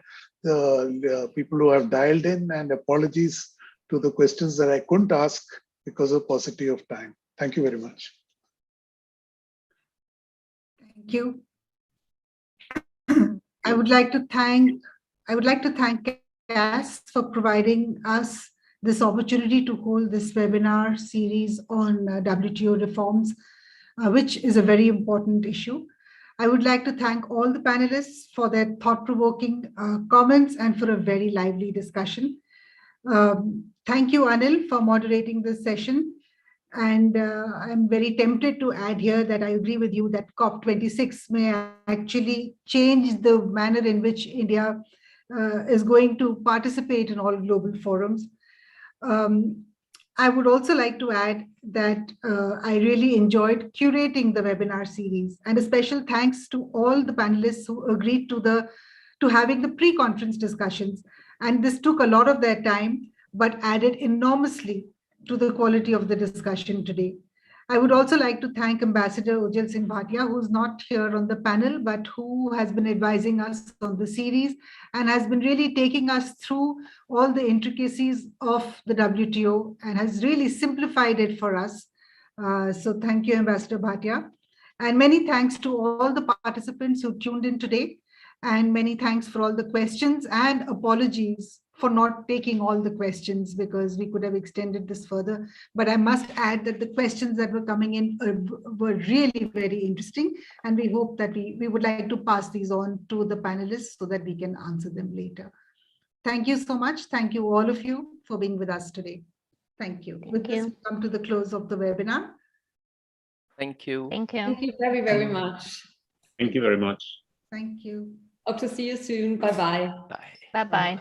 S4: the people who have dialed in, and apologies to the questions that I couldn't ask because of paucity of time. Thank you very much.
S9: Thank you. I would like to thank CAS for providing us this opportunity to hold this webinar series on WTO reforms, which is a very important issue. I would like to thank all the panelists for their thought-provoking comments and for a very lively discussion. Thank you, Anil, for moderating this session. And I'm very tempted to add here that I agree with you that COP26 may actually change the manner in which India is going to participate in all global forums. I would also like to add that I really enjoyed curating the webinar series, and a special thanks to all the panelists who agreed to having the pre-conference discussions. And this took a lot of their time, but added enormously to the quality of the discussion today. I would also like to thank Ambassador Ujjwal Singh Bhatia, who's not here on the panel, but who has been advising us on the series and has been really taking us through all the intricacies of the WTO and has really simplified it for us. So thank you, Ambassador Bhatia. And many thanks to all the participants who tuned in today. And many thanks for all the questions, and apologies for not taking all the questions because we could have extended this further. But I must add that the questions that were coming in were really very interesting. And we hope that we would like to pass these on to the panelists so that we can answer them later. Thank you so much. Thank you, all of you, for being with us today. Thank you. With this, we come to the close of the webinar.
S6: Thank you.
S5: Thank you.
S7: Thank you very, very much.
S8: Thank you very much.
S9: Thank you.
S7: Hope to see you soon. Bye-bye.
S6: Bye.
S5: Bye-bye.